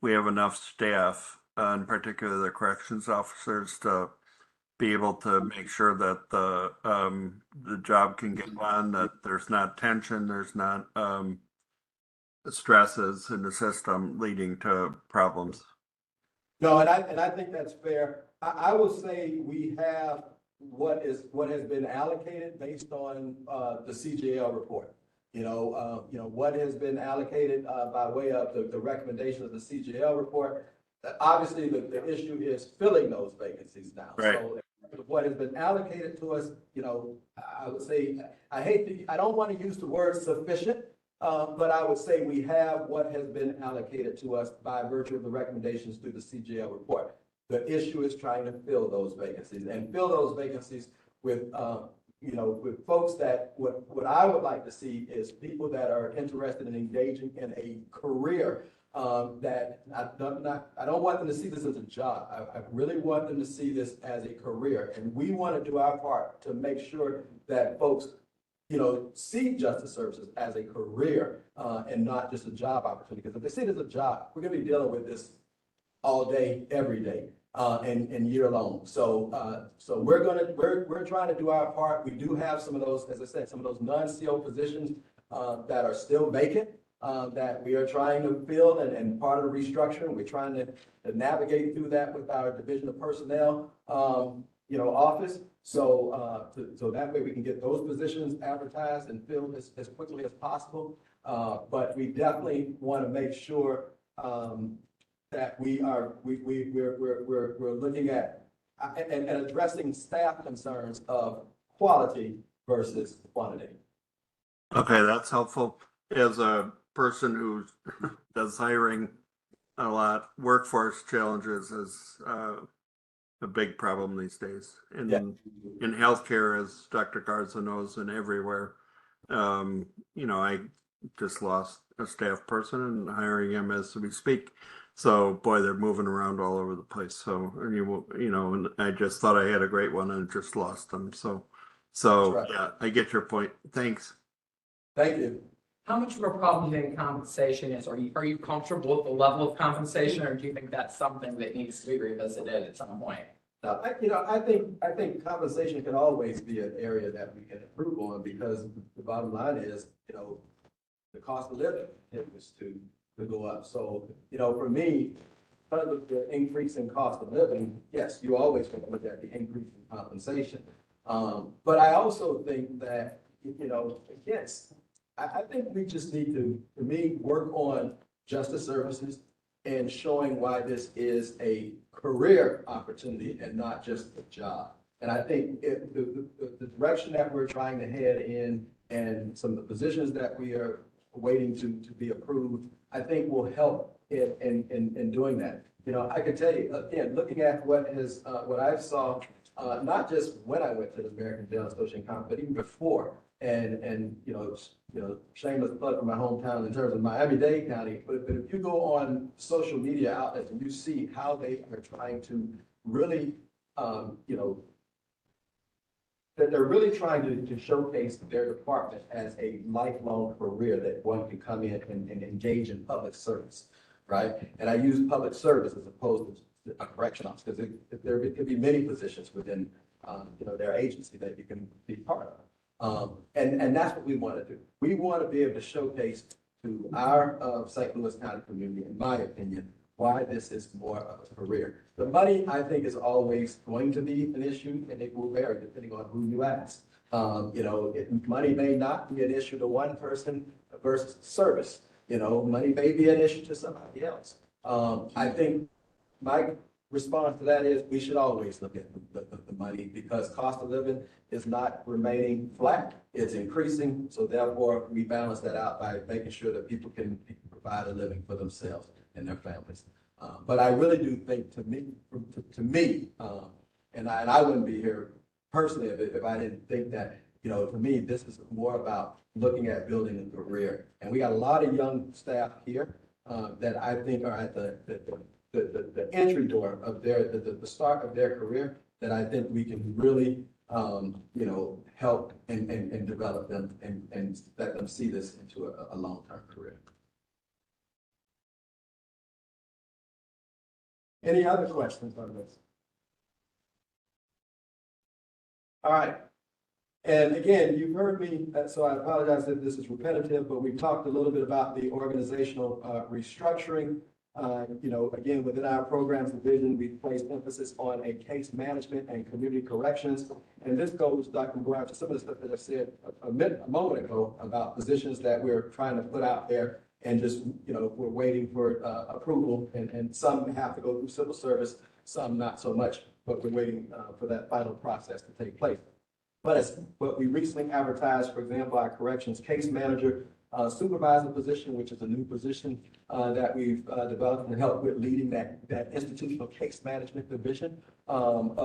we have enough staff, in particular the corrections officers, to be able to make sure that the job can get on, that there's not tension, there's not stresses in the system leading to problems. No, and I think that's fair. I will say we have what has been allocated based on the CJL report. What has been allocated by way of the recommendation of the CJL report. Obviously, the issue is filling those vacancies now. Right. So what has been allocated to us, I would say, I don't want to use the word sufficient. But I would say we have what has been allocated to us by virtue of the recommendations through the CJL report. The issue is trying to fill those vacancies and fill those vacancies with, with folks that, what I would like to see is people that are interested in engaging in a career that I don't want them to see this as a job. I really want them to see this as a career. And we want to do our part to make sure that folks, see justice services as a career and not just a job opportunity. Because if they see it as a job, we're going to be dealing with this all day, every day, and year long. So we're trying to do our part. We do have some of those, as I said, some of those non-CO positions that are still vacant. That we are trying to fill and part of the restructuring, we're trying to navigate through that with our Division of Personnel, office. So that way we can get those positions advertised and filled as quickly as possible. But we definitely want to make sure that we're looking at and addressing staff concerns of quality versus quantity. Okay, that's helpful. As a person who does hiring a lot, workforce challenges is a big problem these days. And in healthcare, as Dr. Garza knows, and everywhere, I just lost a staff person and hiring him as we speak. So boy, they're moving around all over the place. So, and I just thought I had a great one and just lost them. So right. Yeah, I get your point. Thanks. Thank you. How much of a problem do you think compensation is? Are you comfortable with the level of compensation, or do you think that's something that needs to be revisited at some point? No, I think compensation can always be an area that we can improve on, because the bottom line is, the cost of living is to go up. So, for me, because of the increase in cost of living, yes, you always want to look at the increase in compensation. But I also think that, yes, I think we just need to me, work on justice services and showing why this is a career opportunity and not just a job. And I think the direction that we're trying to head in and some of the positions that we are waiting to be approved, I think will help in doing that. I can tell you, again, looking at what I saw, not just when I went to the American Jail Association Conference, but even before. And shameless plug for my hometown in terms of Miami-Dade County, but if you go on social media outlets and you see how they are trying to really, that they're really trying to showcase their department as a lifelong career that one can come in and engage in public service, right? And I use public service as opposed to a correction officer, because there could be many positions within, their agency that you can be part of. And that's what we want to do. We want to be able to showcase to our St. Louis County community, in my opinion, why this is more of a career. The money, I think, is always going to be an issue, and it will vary depending on who you ask. Money may not be an issue to one person versus service. Money may be an issue to somebody else. I think my response to that is we should always look at the money, because cost of living is not remaining flat, it's increasing. So therefore, we balance that out by making sure that people can provide a living for themselves and their families. But I really do think, to me, and I wouldn't be here personally if I didn't think that, to me, this is more about looking at building a career. And we got a lot of young staff here that I think are at the entry door of the start of their career, that I think we can really, help and develop them and let them see this into a long-term career. Any other questions on this? All right. And again, you've heard me, so I apologize if this is repetitive, but we talked a little bit about the organizational restructuring. Again, within our programs division, we placed emphasis on a case management and community corrections. And this goes, Dr. McGuire, to some of the stuff that I said a moment ago about positions that we're trying to put out there, and just, we're waiting for approval, and some have to go through civil service, some not so much, but we're waiting for that final process to take place. But as what we recently advertised, for example, our corrections case manager, supervisor position, which is a new position that we've developed and helped with leading that institutional case management division of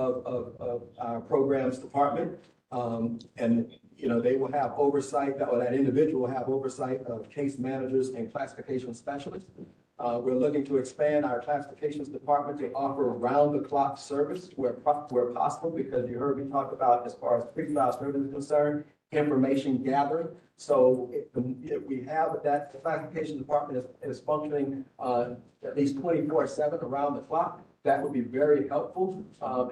our programs department. And, you know, they will have oversight, or that individual will have oversight of case managers and classification specialists. We're looking to expand our classifications department to offer round-the-clock service where possible, because you heard me talk about, as far as pre-trial service is concerned, information gathering. So if we have that classification department is functioning at least 24/7 around the clock, that would be very helpful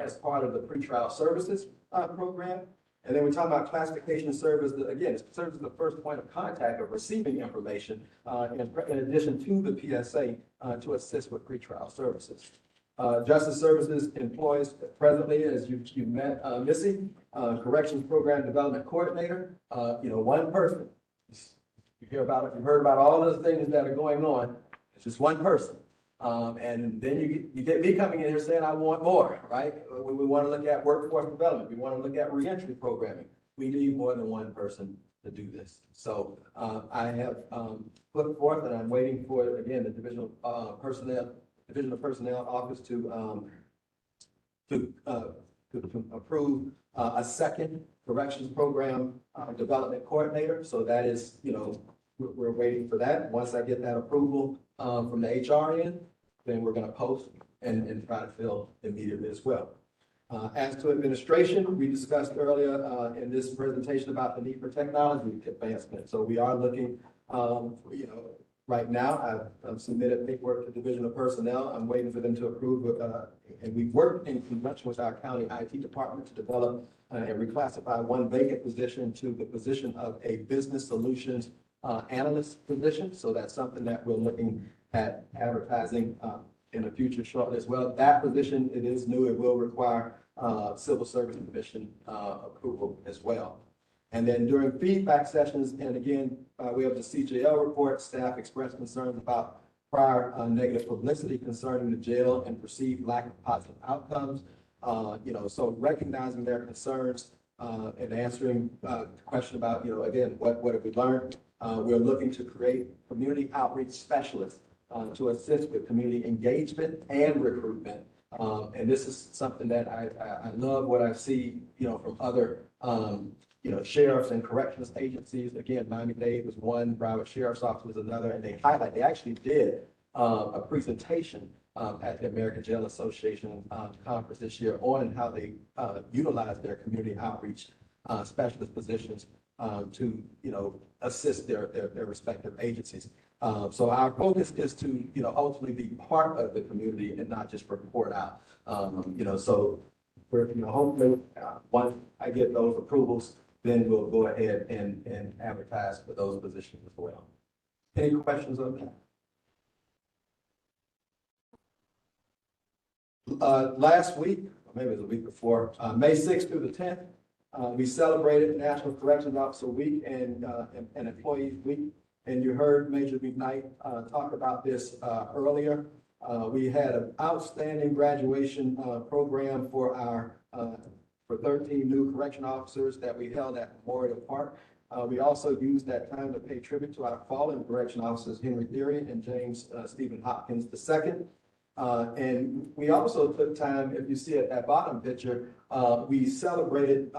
as part of the pretrial services program. And then we're talking about classification service, that, again, it serves as the first point of contact of receiving information in addition to the PSA to assist with pretrial services. Justice Services employs presently, as you met, Missy, Corrections Program Development Coordinator, you know, one person. You heard about all those things that are going on. It's just one person. And then you get me coming in here saying, I want more, right? We want to look at workforce development. We want to look at reentry programming. We need more than one person to do this. So I have put forth, and I'm waiting for, again, the Division of Personnel Office to approve a second corrections program development coordinator. So that is, you know, we're waiting for that. Once I get that approval from the HR end, then we're going to post and try to fill immediately as well. As to administration, we discussed earlier in this presentation about the need for technology advancement. So we are looking, you know, right now, I've submitted paperwork to Division of Personnel. I'm waiting for them to approve, and we've worked in conjunction with our county IT department to develop and reclassify one vacant position to the position of a business solutions analyst position. So that's something that we're looking at advertising in the future shortly as well. That position, it is new. It will require Civil Service Commission approval as well. And then during feedback sessions, and again, we have the CJL report, staff expressed concerns about prior negative publicity concerning the jail and perceived lack of positive outcomes. You know, so recognizing their concerns and answering the question about, you know, again, what have we learned? We're looking to create community outreach specialists to assist with community engagement and recruitment. And this is something that I love what I see, you know, from other, you know, sheriffs and corrections agencies. Again, Miami-Dade was one, Broward Sheriff's Office was another, and they actually did a presentation at the American Jail Association conference this year on how they utilize their community outreach specialist positions to, you know, assist their respective agencies. So our focus is to, you know, ultimately be part of the community and not just report out. You know, so we're, you know, hopefully once I get those approvals, then we'll go ahead and advertise for those positions as well. Any questions on that? Last week, or maybe it was the week before, May 6th through the 10th, we celebrated National Corrections Officer Week and Employees Week. And you heard Major McKnight talk about this earlier. We had an outstanding graduation program for our for 13 new correction officers that we held at Memorial Park. We also used that time to pay tribute to our fallen correction officers, Henry Theory and James Stephen Hopkins II. And we also took time, if you see at that bottom picture, we celebrated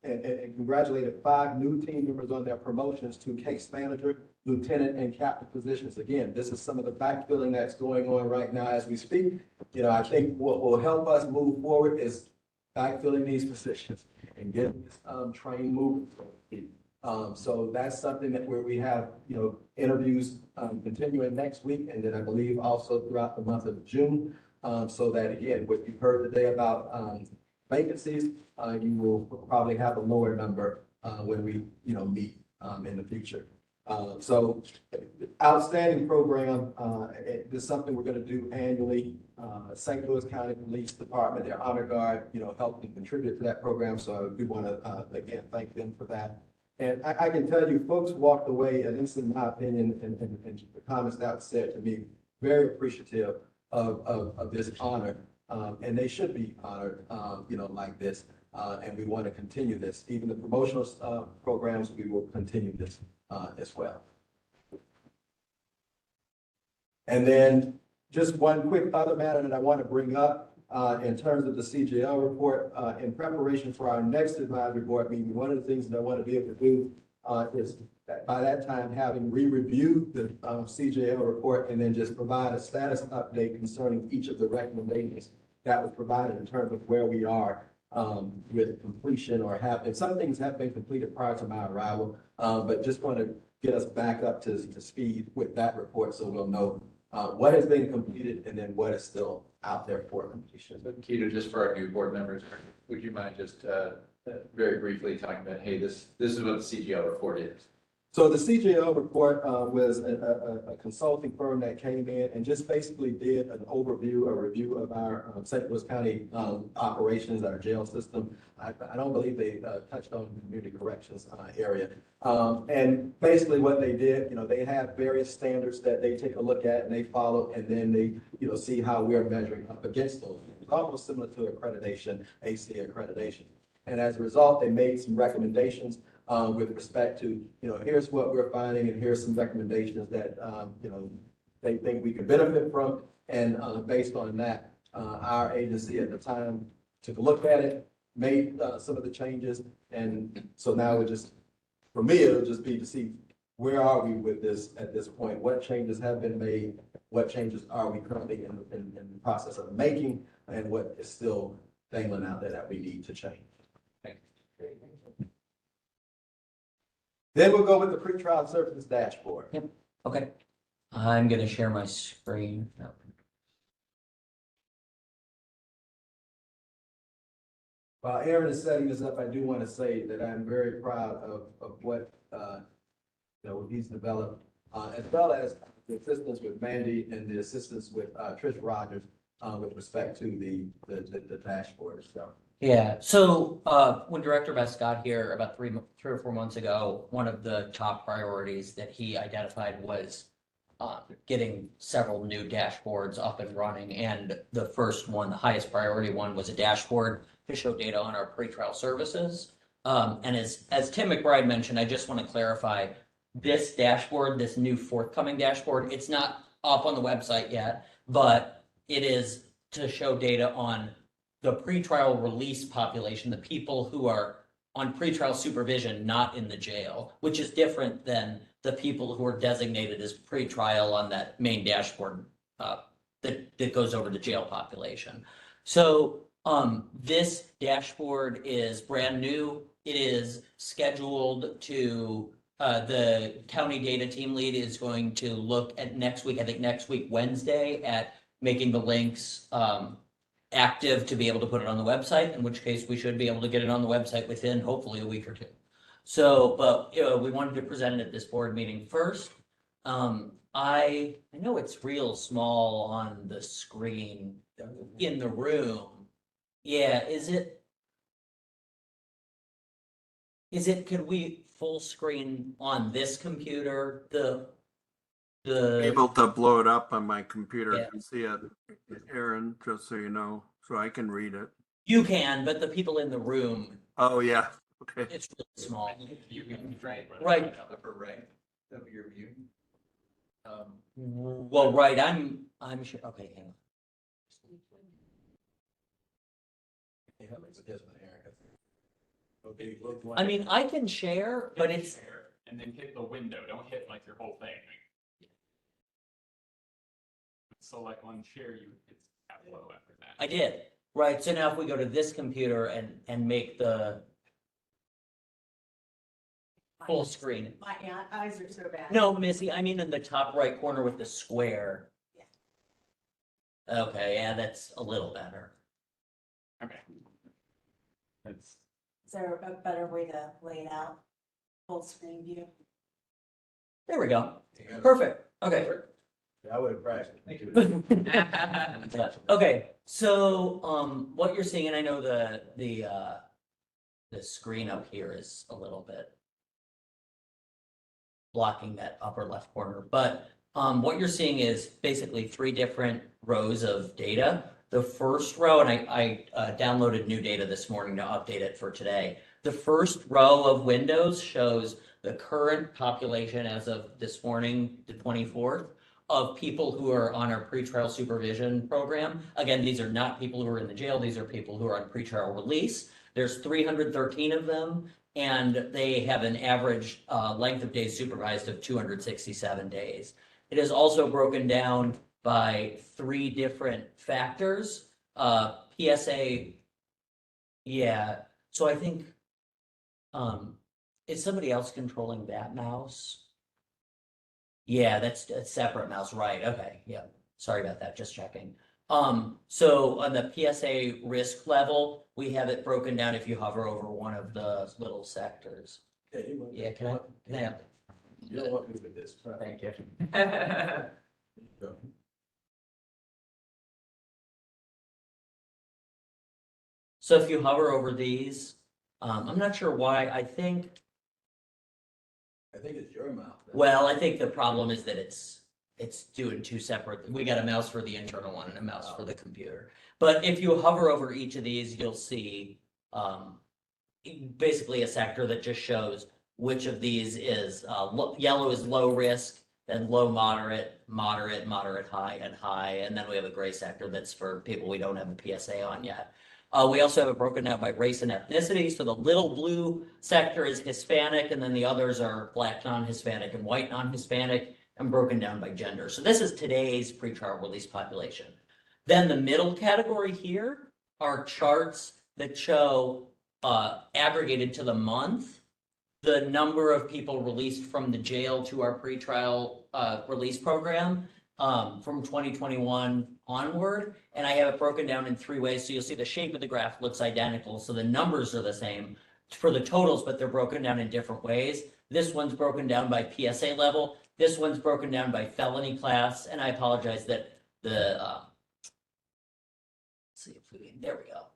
and congratulated 5 new team members on their promotions to case manager, lieutenant, and captain positions. Again, this is some of the backfilling that's going on right now as we speak. You know, I think what will help us move forward is backfilling these positions and getting this train moving. So that's something that where we have, you know, interviews continuing next week, and then I believe also throughout the month of June. So that again, what you've heard today about vacancies, you will probably have a lower number when we, you know, meet in the future. So outstanding program. This is something we're going to do annually. St. Louis County Police Department, their honor guard, you know, helped and contribute to that program. So we want to again thank them for that. And I can tell you, folks walked away, at least in my opinion, and the comments that was said to me, very appreciative of this honor. And they should be honored, you know, like this. And we want to continue this. Even the promotional programs, we will continue this. as well. And then just one quick other matter that I want to bring up, in terms of the CGL report, in preparation for our next advisory board meeting, one of the things that I want to be able to do, is that by that time, having re-reviewed the, CGL report and then just provide a status update concerning each of the recommendations that was provided in terms of where we are, with completion or and some things have been completed prior to my arrival, but just want to get us back up to speed with that report so we'll know what has been completed and then what is still out there for completion. But Keita, just for our new board members, would you mind just very briefly talking about, hey, this is what the CGL report is? So the CGL report was a consulting firm that came in and just basically did an overview, a review of our St. Louis County operations, our jail system. I don't believe they touched on the community corrections area. And basically what they did, they have various standards that they take a look at and they follow, and then they, see how we're measuring up against those. It's almost similar to accreditation, AC accreditation. And as a result, they made some recommendations with respect to, here's what we're finding and here's some recommendations that, they think we can benefit from. And based on that, our agency at the time took a look at it, made some of the changes. And so now for me, it'll just be to see where are we with this at this point? What changes have been made? What changes are we currently in the process of making? And what is still dangling out there that we need to change? Then we'll go with the pretrial services dashboard. Yep, okay. I'm gonna share my screen. While Aaron is setting this up, I do want to say that I'm very proud of what, he's developed, as well as the assistance with Mandy and the assistance with Trish Rogers, with respect to the dashboard itself. Yeah, so when Director Best got here about 3 or 4 months ago, one of the top priorities that he identified was getting several new dashboards up and running. And the first one, the highest priority one, was a dashboard to show data on our pretrial services. And as Tim McBride mentioned, I just want to clarify, this dashboard, this new forthcoming dashboard, it's not up on the website yet, but it is to show data on the pretrial release population, the people who are on pretrial supervision, not in the jail, which is different than the people who are designated as pretrial on that main dashboard that goes over the jail population. So this dashboard is brand new. It is scheduled to, the county data team lead is going to look at next week, I think next week, Wednesday, at making the links active to be able to put it on the website, in which case we should be able to get it on the website within hopefully a week or two. So, but we wanted to present it at this board meeting first. I know it's real small on the screen in the room. Yeah, could we full screen on this computer, Able to blow it up on my computer Yeah. and see it, Aaron, just so you know, so I can read it. You can, but the people in the room, Oh, yeah, okay. it's really small. Right. Right. Upper right of your view. Well, right, I'm sure, okay, hang on. I mean, I can share, but it's, And then hit the window, don't hit like your whole thing. Select one share, you hit tab below after that. I did, right, so now if we go to this computer and make the full screen. My eyes are so bad. No, Missy, I mean in the top right corner with the square. Okay, yeah, that's a little better. Okay. That's, Is there a better way to lay it out? Full screen view? There we go, perfect, okay. I would have practiced. Thank you. Okay, so, what you're seeing, and I know the screen up here is a little bit blocking that upper left corner, but, what you're seeing is basically 3 different rows of data. The first row, and I downloaded new data this morning to update it for today. The first row of windows shows the current population as of this morning, the 24th, of people who are on our pretrial supervision program. Again, these are not people who are in the jail, these are people who are on pretrial release. There's 313 of them, and they have an average length of days supervised of 267 days. It is also broken down by 3 different factors. PSA, yeah, so I think, is somebody else controlling that mouse? Yeah, that's a separate mouse, right, okay, yeah, sorry about that, just checking. So on the PSA risk level, we have it broken down if you hover over one of the little sectors. Yeah, can I? You don't want me with this. Thank you. So if you hover over these, I'm not sure why, I think it's your mouth. well, I think the problem is that it's doing 2 separate, we got a mouse for the internal one and a mouse for the computer. But if you hover over each of these, you'll see basically a sector that just shows which of these is, yellow is low risk, then low moderate, moderate high, and high. And then we have a gray sector that's for people we don't have a PSA on yet. We also have it broken out by race and ethnicity. So the little blue sector is Hispanic, and then the others are Black non-Hispanic and white non-Hispanic, and broken down by gender. So this is today's pretrial release population. Then the middle category here are charts that show aggregated to the month, the number of people released from the jail to our pretrial release program from 2021 onward. And I have it broken down in 3 ways. So you'll see the shape of the graph looks identical. So the numbers are the same for the totals, but they're broken down in different ways. This one's broken down by PSA level. This one's broken down by felony class. And I apologize that the, let's see if we can, there we go.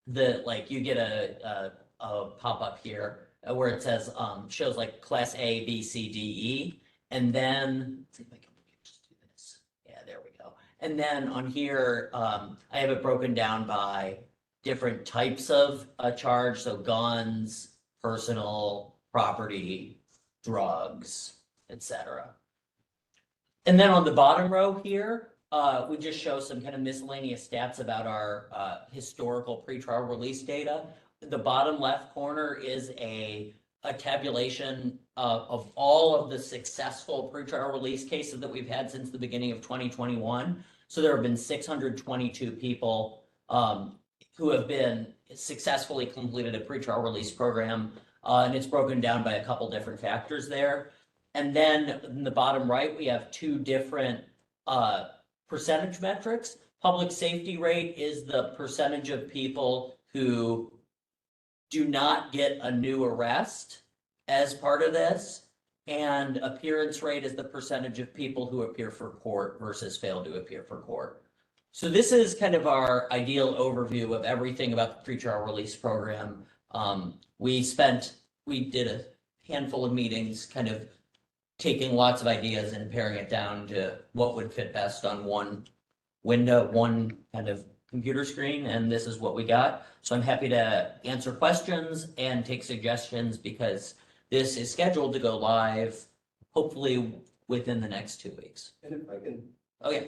The like you get a pop-up here where it says, shows like class A, B, C, D, E. And then, let's see if I can just do this. Yeah, there we go. And then on here, I have it broken down by different types of charge. So guns, personal, property, drugs, etc. And then on the bottom row here, we just show some kind of miscellaneous stats about our historical pretrial release data. The bottom left corner is a tabulation of all of the successful pretrial release cases that we've had since the beginning of 2021. So there have been 622 people who have been successfully completed a pretrial release program, and it's broken down by a couple different factors there. And then in the bottom right, we have 2 different percentage metrics. Public safety rate is the percentage of people who do not get a new arrest as part of this. And appearance rate is the percentage of people who appear for court versus fail to appear for court. So this is kind of our ideal overview of everything about the pretrial release program. We did a handful of meetings, kind of taking lots of ideas and paring it down to what would fit best on one window, one kind of computer screen, and this is what we got. So I'm happy to answer questions and take suggestions because this is scheduled to go live hopefully within the next 2 weeks. And if I can. Oh, yeah.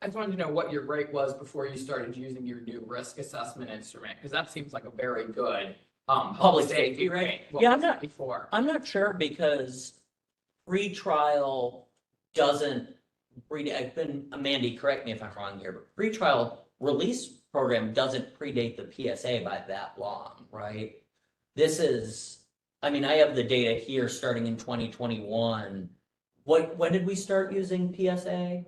I just wanted to know what your rate was before you started using your new risk assessment instrument, because that seems like a very good Public safety rate. What Yeah, was that before? I'm not sure because pretrial doesn't Mandy, correct me if I'm wrong here, but pretrial release program doesn't predate the PSA by that long, right? This is, I mean, I have the data here starting in 2021. When did we start using PSA?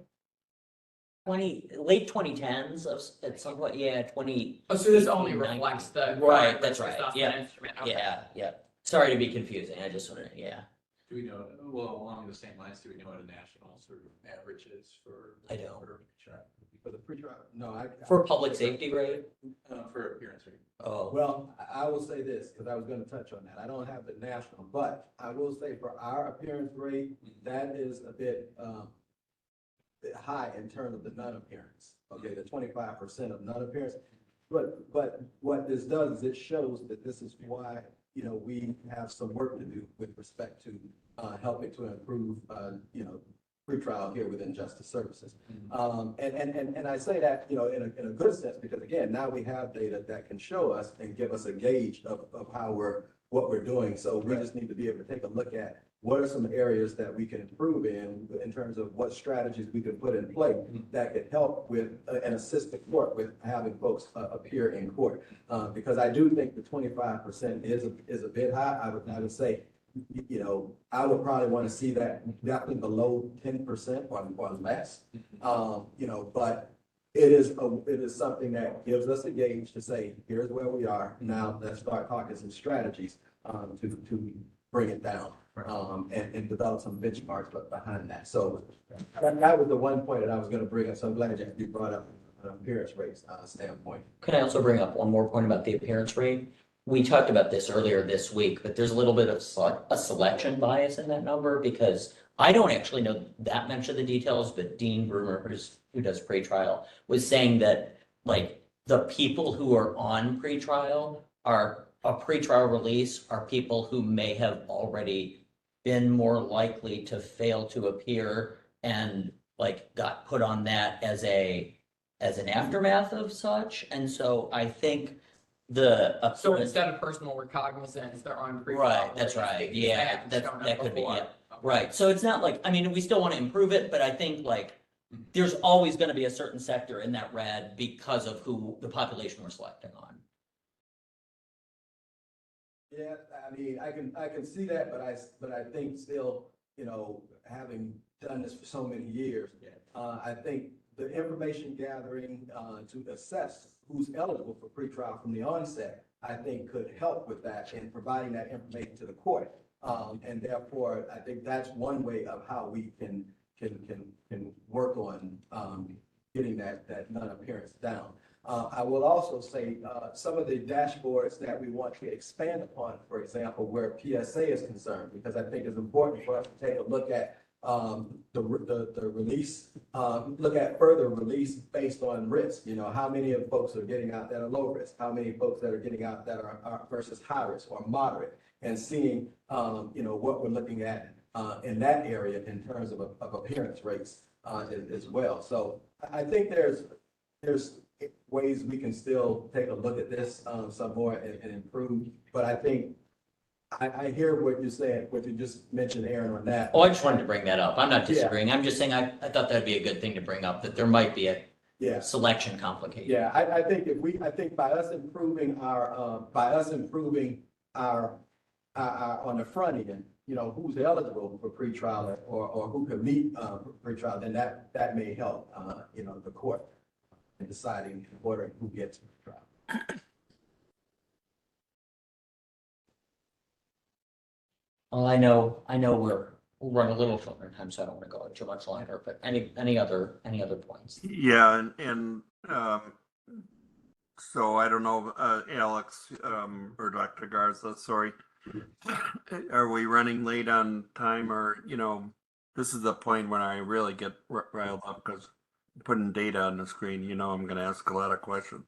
Late 2010s at some point, yeah, 20. Oh, so this only reflects the. Right, that's right, assessment yeah, instrument. Okay. yeah. Sorry to be confusing, I just wanted, yeah. Do we know, well, along the same lines, do we know what a national sort of average is for? I don't. For the pretrial, no, For public safety rate? For appearance rate. Oh. Well, I will say this, because I was gonna touch on that. I don't have the national, but I will say for our appearance rate, that is a bit high in terms of the non-appearance. Okay, the 25% of non-appearance. But what this does is it shows that this is why, you know, we have some work to do with respect to, helping to improve, you know, pretrial here within Justice Services. And I say that, you know, in a good sense, because again, now we have data that can show us and give us a gauge of how what we're doing. So we just need to be able to take a look at what are some areas that we can improve in terms of what strategies we can put in play that could help with and assist the court with having folks appear in court. Because I do think the 25% is a bit high. I would say, you know, I would probably want to see that definitely below 10% or less. You know, but it is something that gives us a gauge to say, here's where we are. Now let's start talking some strategies to bring it down. And develop some benchmarks behind that. So that was the one point that I was going to bring up. So I'm glad that you brought up an appearance rate standpoint. Can I also bring up one more point about the appearance rate? We talked about this earlier this week, but there's a little bit of a selection bias in that number because I don't actually know that much of the details, but Dean Brumer, who does pretrial, was saying that like the people who are on pretrial are a pretrial release are people who may have already been more likely to fail to appear and like got put on that as an aftermath of such. And so I think So instead of personal recognizance, they're on pretrial. Right, that's release right. because they Yeah, haven't shown up that could be, before. yeah. Right. So it's not like, I mean, we still want to improve it, but I think like there's always going to be a certain sector in that red because of who the population we're selecting on. Yeah, I mean, I can see that, but I think still, you know, having done this for so many years, I think the information gathering to assess who's eligible for pretrial from the onset, I think could help with that in providing that information to the court. And therefore, I think that's one way of how we can work on getting that non-appearance down. I will also say some of the dashboards that we want to expand upon, for example, where PSA is concerned, because I think it's important for us to take a look at the release, look at further release based on risk. You know, how many of folks are getting out that are low risk? How many folks that are getting out that are versus high risk or moderate? And seeing, you know, what we're looking at in that area in terms of appearance rates as well. So I think there's ways we can still take a look at this some more and improve. But I think I hear what you're saying, what you just mentioned, Aaron, on that. Oh, I just wanted to bring that up. I'm not disagreeing. I'm just saying I thought that'd be a good thing to bring up, that there might be a selection complication. Yeah, I think I think by us improving our on the front end, you know, who's eligible for pretrial or who can meet pretrial, then that may help, you know, the court in deciding who gets pretrial. Well, I know we'll run a little short on time, so I don't want to go too much longer, but any other points? Yeah, and so I don't know, Alex, or Dr. Garza, sorry. Are we running late on time, or, you know, this is the point when I really get riled up because putting data on the screen, you know, I'm going to ask a lot of questions.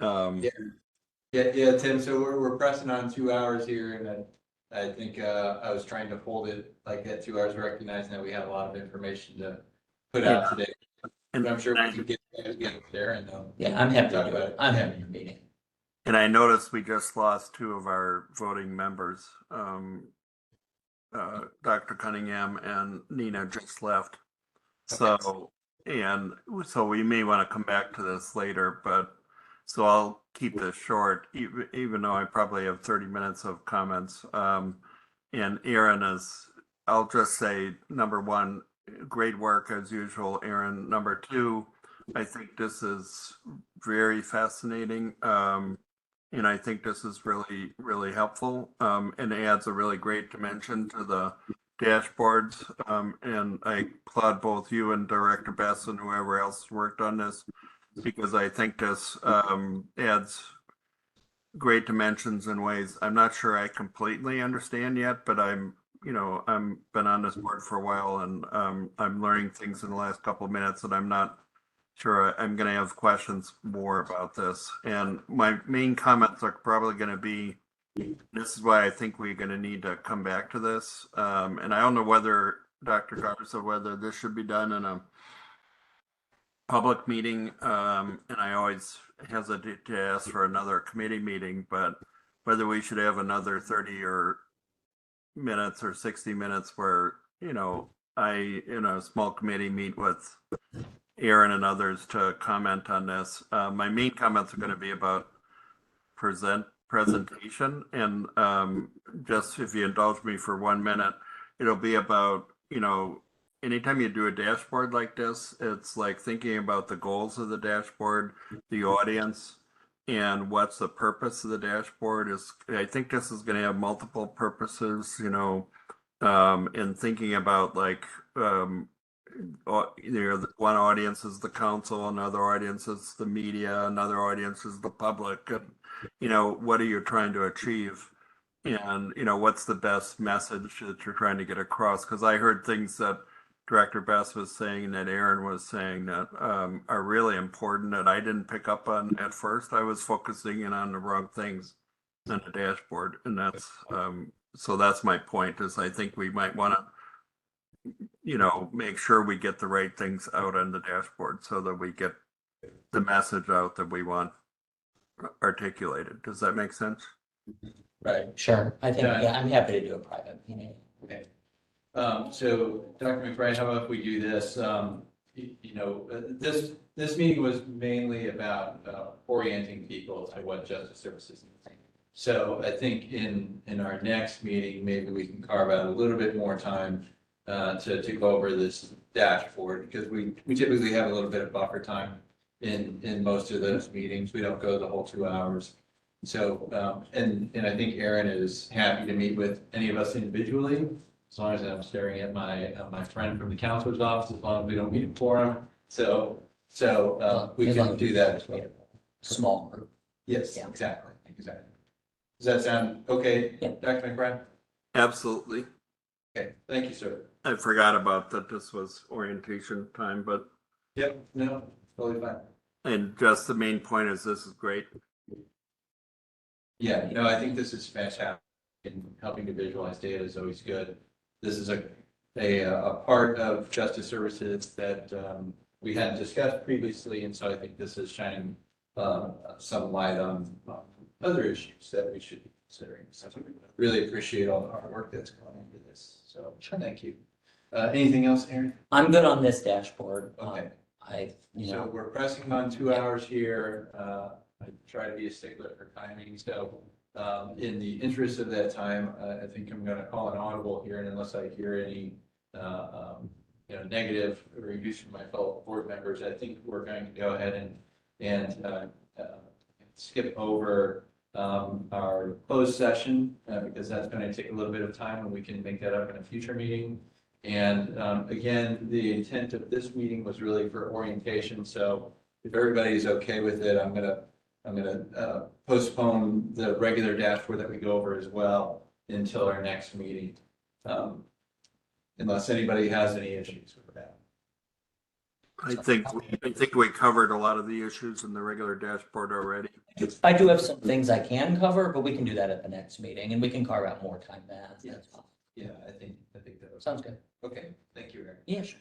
Yeah, Tim, so we're pressing on 2 hours here, and I think I was trying to hold it like at 2 hours, recognizing that we have a lot of information to put out today. And I'm sure we can get there and I'm happy talk to do about it. it. I'm happy to meeting. And I noticed we just lost 2 of our voting members. Dr. Cunningham and Nina just left. So we may want to come back to this later, but so I'll keep this short, even though I probably have 30 minutes of comments. And Aaron I'll just say, number one, great work as usual, Aaron. Number two, I think this is very fascinating. And I think this is really, really helpful, and adds a really great dimension to the dashboards. And I applaud both you and Director Bess and whoever else worked on this, because I think this adds great dimensions in ways I'm not sure I completely understand yet, but I'm been on this board for a while, and I'm learning things in the last couple of minutes, and I'm not sure I'm going to have questions more about this. And my main comments are probably going to be this is why I think we're gonna need to come back to this. And I don't know whether, Dr. Garza, whether this should be done in a public meeting, and I always hesitate to ask for another committee meeting, but whether we should have another 30 or minutes or 60 minutes where, I, in a small committee, meet with Aaron and others to comment on this. My main comments are going to be about presentation, and just if you indulge me for 1 minute, it'll be about, anytime you do a dashboard like this, it's like thinking about the goals of the dashboard, the audience, and what's the purpose of the dashboard. I think this is going to have multiple purposes, and thinking about like, one audience is the council, another audience is the media, another audience is the public, and, what are you trying to achieve? And, what's the best message that you're trying to get across? Because I heard things that Director Best was saying, that Aaron was saying, that are really important that I didn't pick up on at first. I was focusing in on the wrong things on the dashboard. And that's, so that's my point, is I think we might want to, make sure we get the right things out on the dashboard so that we get the message out that we want articulated. Does that make sense? Right. Sure, I think, Yeah. yeah, I'm happy to do a private meeting. Okay. So Dr. McBride, how about if we do this? This meeting was mainly about orienting people to what justice services is. So I think in our next meeting, maybe we can carve out a little bit more time to go over this dashboard, because we typically have a little bit of buffer time in most of those meetings. We don't go the whole 2 hours. So, and I think Aaron is happy to meet with any of us individually, as long as I'm staring at my friend from the counselor's office, as long as we don't meet in forum. So we As long can as do that as well. Small group. Yes, Yeah. exactly. Does that sound okay, Yeah. Dr. McBride? Absolutely. Okay, thank you, sir. I forgot about that. This was orientation time, but, Yep, no, totally fine. and just the main point is this is great. Yeah, no, I think this is fantastic, and helping to visualize data is always good. This is a part of justice services that we hadn't discussed previously, and so I think this is shining some light on other issues that we should be considering. So really appreciate all the hard work that's gone into this. So thank you. Anything else, Aaron? I'm good on this dashboard. Okay. So we're pressing on 2 hours here. I try to be a stickler for timing. So in the interest of that time, I think I'm going to call an audible here, and unless I hear any negative reviews from my fellow board members, I think we're going to go ahead and skip over our closed session because that's going to take a little bit of time, and we can make that up in a future meeting. And again, the intent of this meeting was really for orientation. So if everybody's okay with it, I'm gonna postpone the regular dashboard that we go over as well until our next meeting. Unless anybody has any issues with that. I think we covered a lot of the issues in the regular dashboard already. I do have some things I can cover, but we can do that at the next meeting, and we can carve out more time then. That's fine. Yeah, I think that Sounds good. Okay, thank you, Eric. Yeah, sure.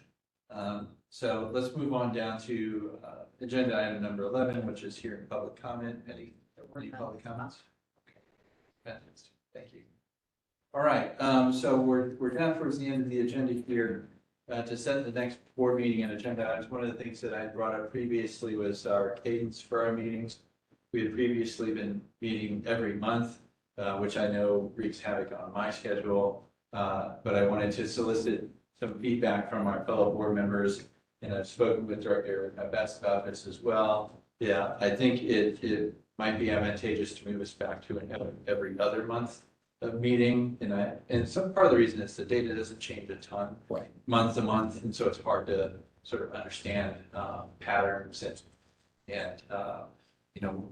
So let's move on down to agenda item number 11, which is hearing public comment. Any public comments? Okay. Fantastic. Thank you. All right, so we're down towards the end of the agenda here. To set the next board meeting and agenda items, one of the things that I brought up previously was our cadence for our meetings. We had previously been meeting every month, which I know wreaks havoc on my schedule. But I wanted to solicit some feedback from our fellow board members, and I've spoken with Director Best about this as well. Yeah, I think it might be advantageous to move us back to every other month of meeting. And some part of the reason is the data doesn't change a ton month to month, and so it's hard to sort of understand patterns and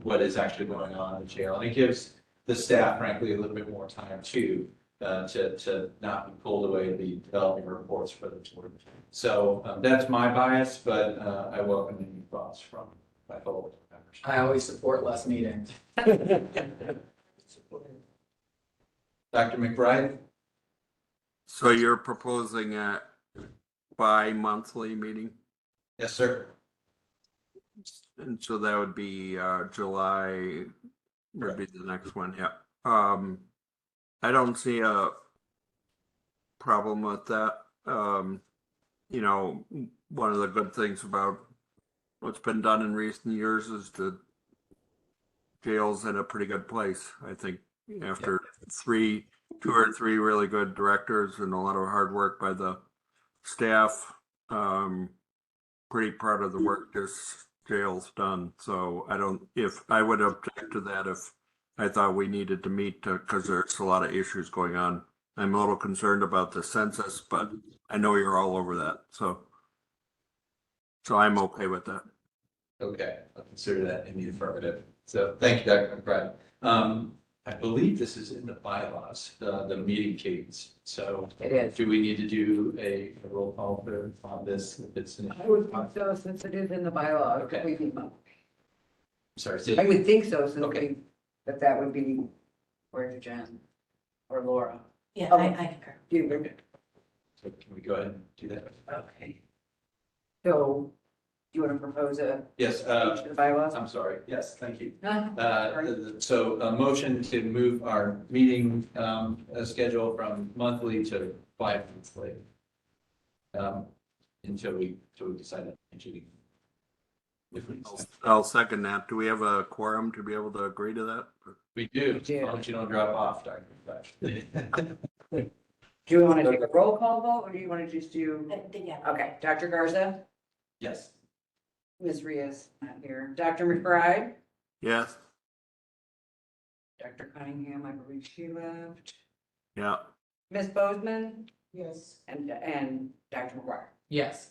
what is actually going on in the jail. And it gives the staff, frankly, a little bit more time too. To not be pulled away to be developing reports for the board. So that's my bias, but I welcome any thoughts from my fellow board members. I always support less meetings. Dr. McBride? So you're proposing a bi-monthly meeting? Yes, sir. And so that would be July would be the next one, yeah. I don't see a problem with that. You know, one of the good things about what's been done in recent years is the jail's in a pretty good place. I think after two or three really good directors and a lot of hard work by the staff, pretty proud of the work this jail's done. So I would object to that if I thought we needed to meet because there's a lot of issues going on. I'm a little concerned about the census, but I know you're all over that. So I'm okay with that. Okay, I'll consider that in the affirmative. So thank you, Dr. McBride. I believe this is in the bylaws, the meeting cadence. So It is. do we need to do a roll call on this? If it's in, I would think so, since it is in the bylaw. Okay. We can- sorry, I would think so, since Okay. that would be, Where's Jen? Or Laura? Yeah, Oh. I concur. you. so can we go ahead and do that? Okay. So, do you want to propose a Yes, change to the bylaws? I'm sorry. Yes, thank you. Sorry. So a motion to move our meeting schedule from monthly to bi-monthly. Until we decide on changing. If we decide. I'll second that. Do we have a quorum to be able to agree to that? We do, We do. as long as you don't drop off, Dr. McBride. Do you want to take a roll call vote, or do you want to just do? Yeah. Okay, Dr. Garza, Yes. Ms. Rios, not here. Dr. McBride, Yes, Dr. Cunningham, I believe she left. yeah. Ms. Bozeman, Yes. and Dr. McGuire. Yes.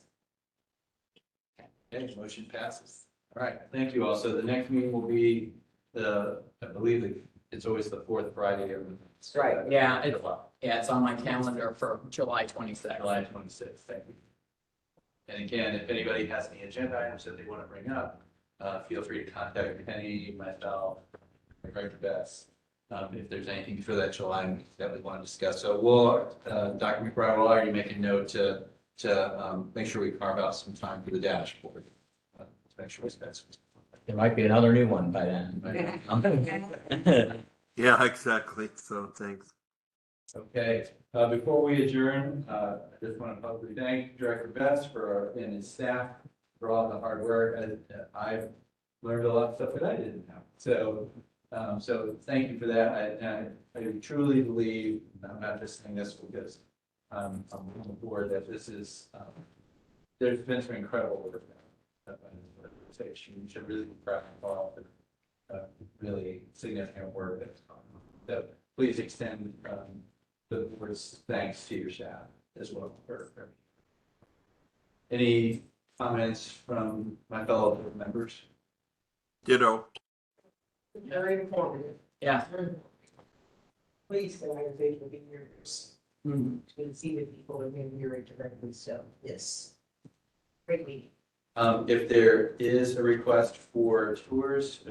Okay, motion passes. All right, thank you all. So the next meeting will be I believe it's always the fourth Friday of. Right, yeah, it's on my calendar for July 26th. July 26th, thank you. And again, if anybody has any agenda items that they want to bring up, feel free to contact Penny, myself, or Director Bess. If there's anything for that July meeting that we want to discuss. So Dr. McBride will already make a note to make sure we carve out some time for the dashboard. To make sure it's best. There might be another new one by then. Yeah, exactly. So thanks. Okay, before we adjourn, I just want to publicly thank Director Best and his staff for all the hard work. I've learned a lot of stuff that I didn't know. So thank you for that. I truly believe, I'm not just saying this because I'm on the board, that this is, there's been some incredible work done. You should really be proud of all the really significant work that's gone on. So please extend the board's thanks to your staff as well. Any comments from my fellow board members? Ditto. Very informative. Yeah. Please, the organization will be here. To see the people and maybe you're directly, so, yes. Great meeting. If there is a request for tours,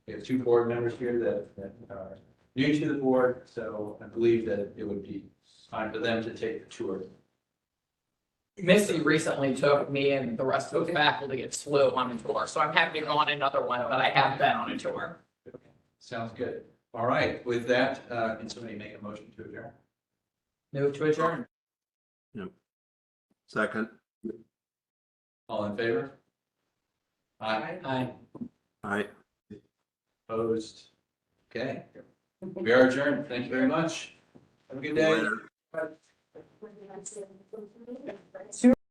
we have two board members here that are new to the board, so I believe that it would be fine for them to take the tour. Missy recently took me and the rest of the faculty at SLU on a tour, so I'm happy to go on another one, but I have been on a tour. Sounds good. All right, with that, can somebody make a motion to adjourn? Move to adjourn. Yep. Second. All in favor? Aye. Aye. Aye. Opposed? Okay. We are adjourned. Thank you very much. Have a good day. Later.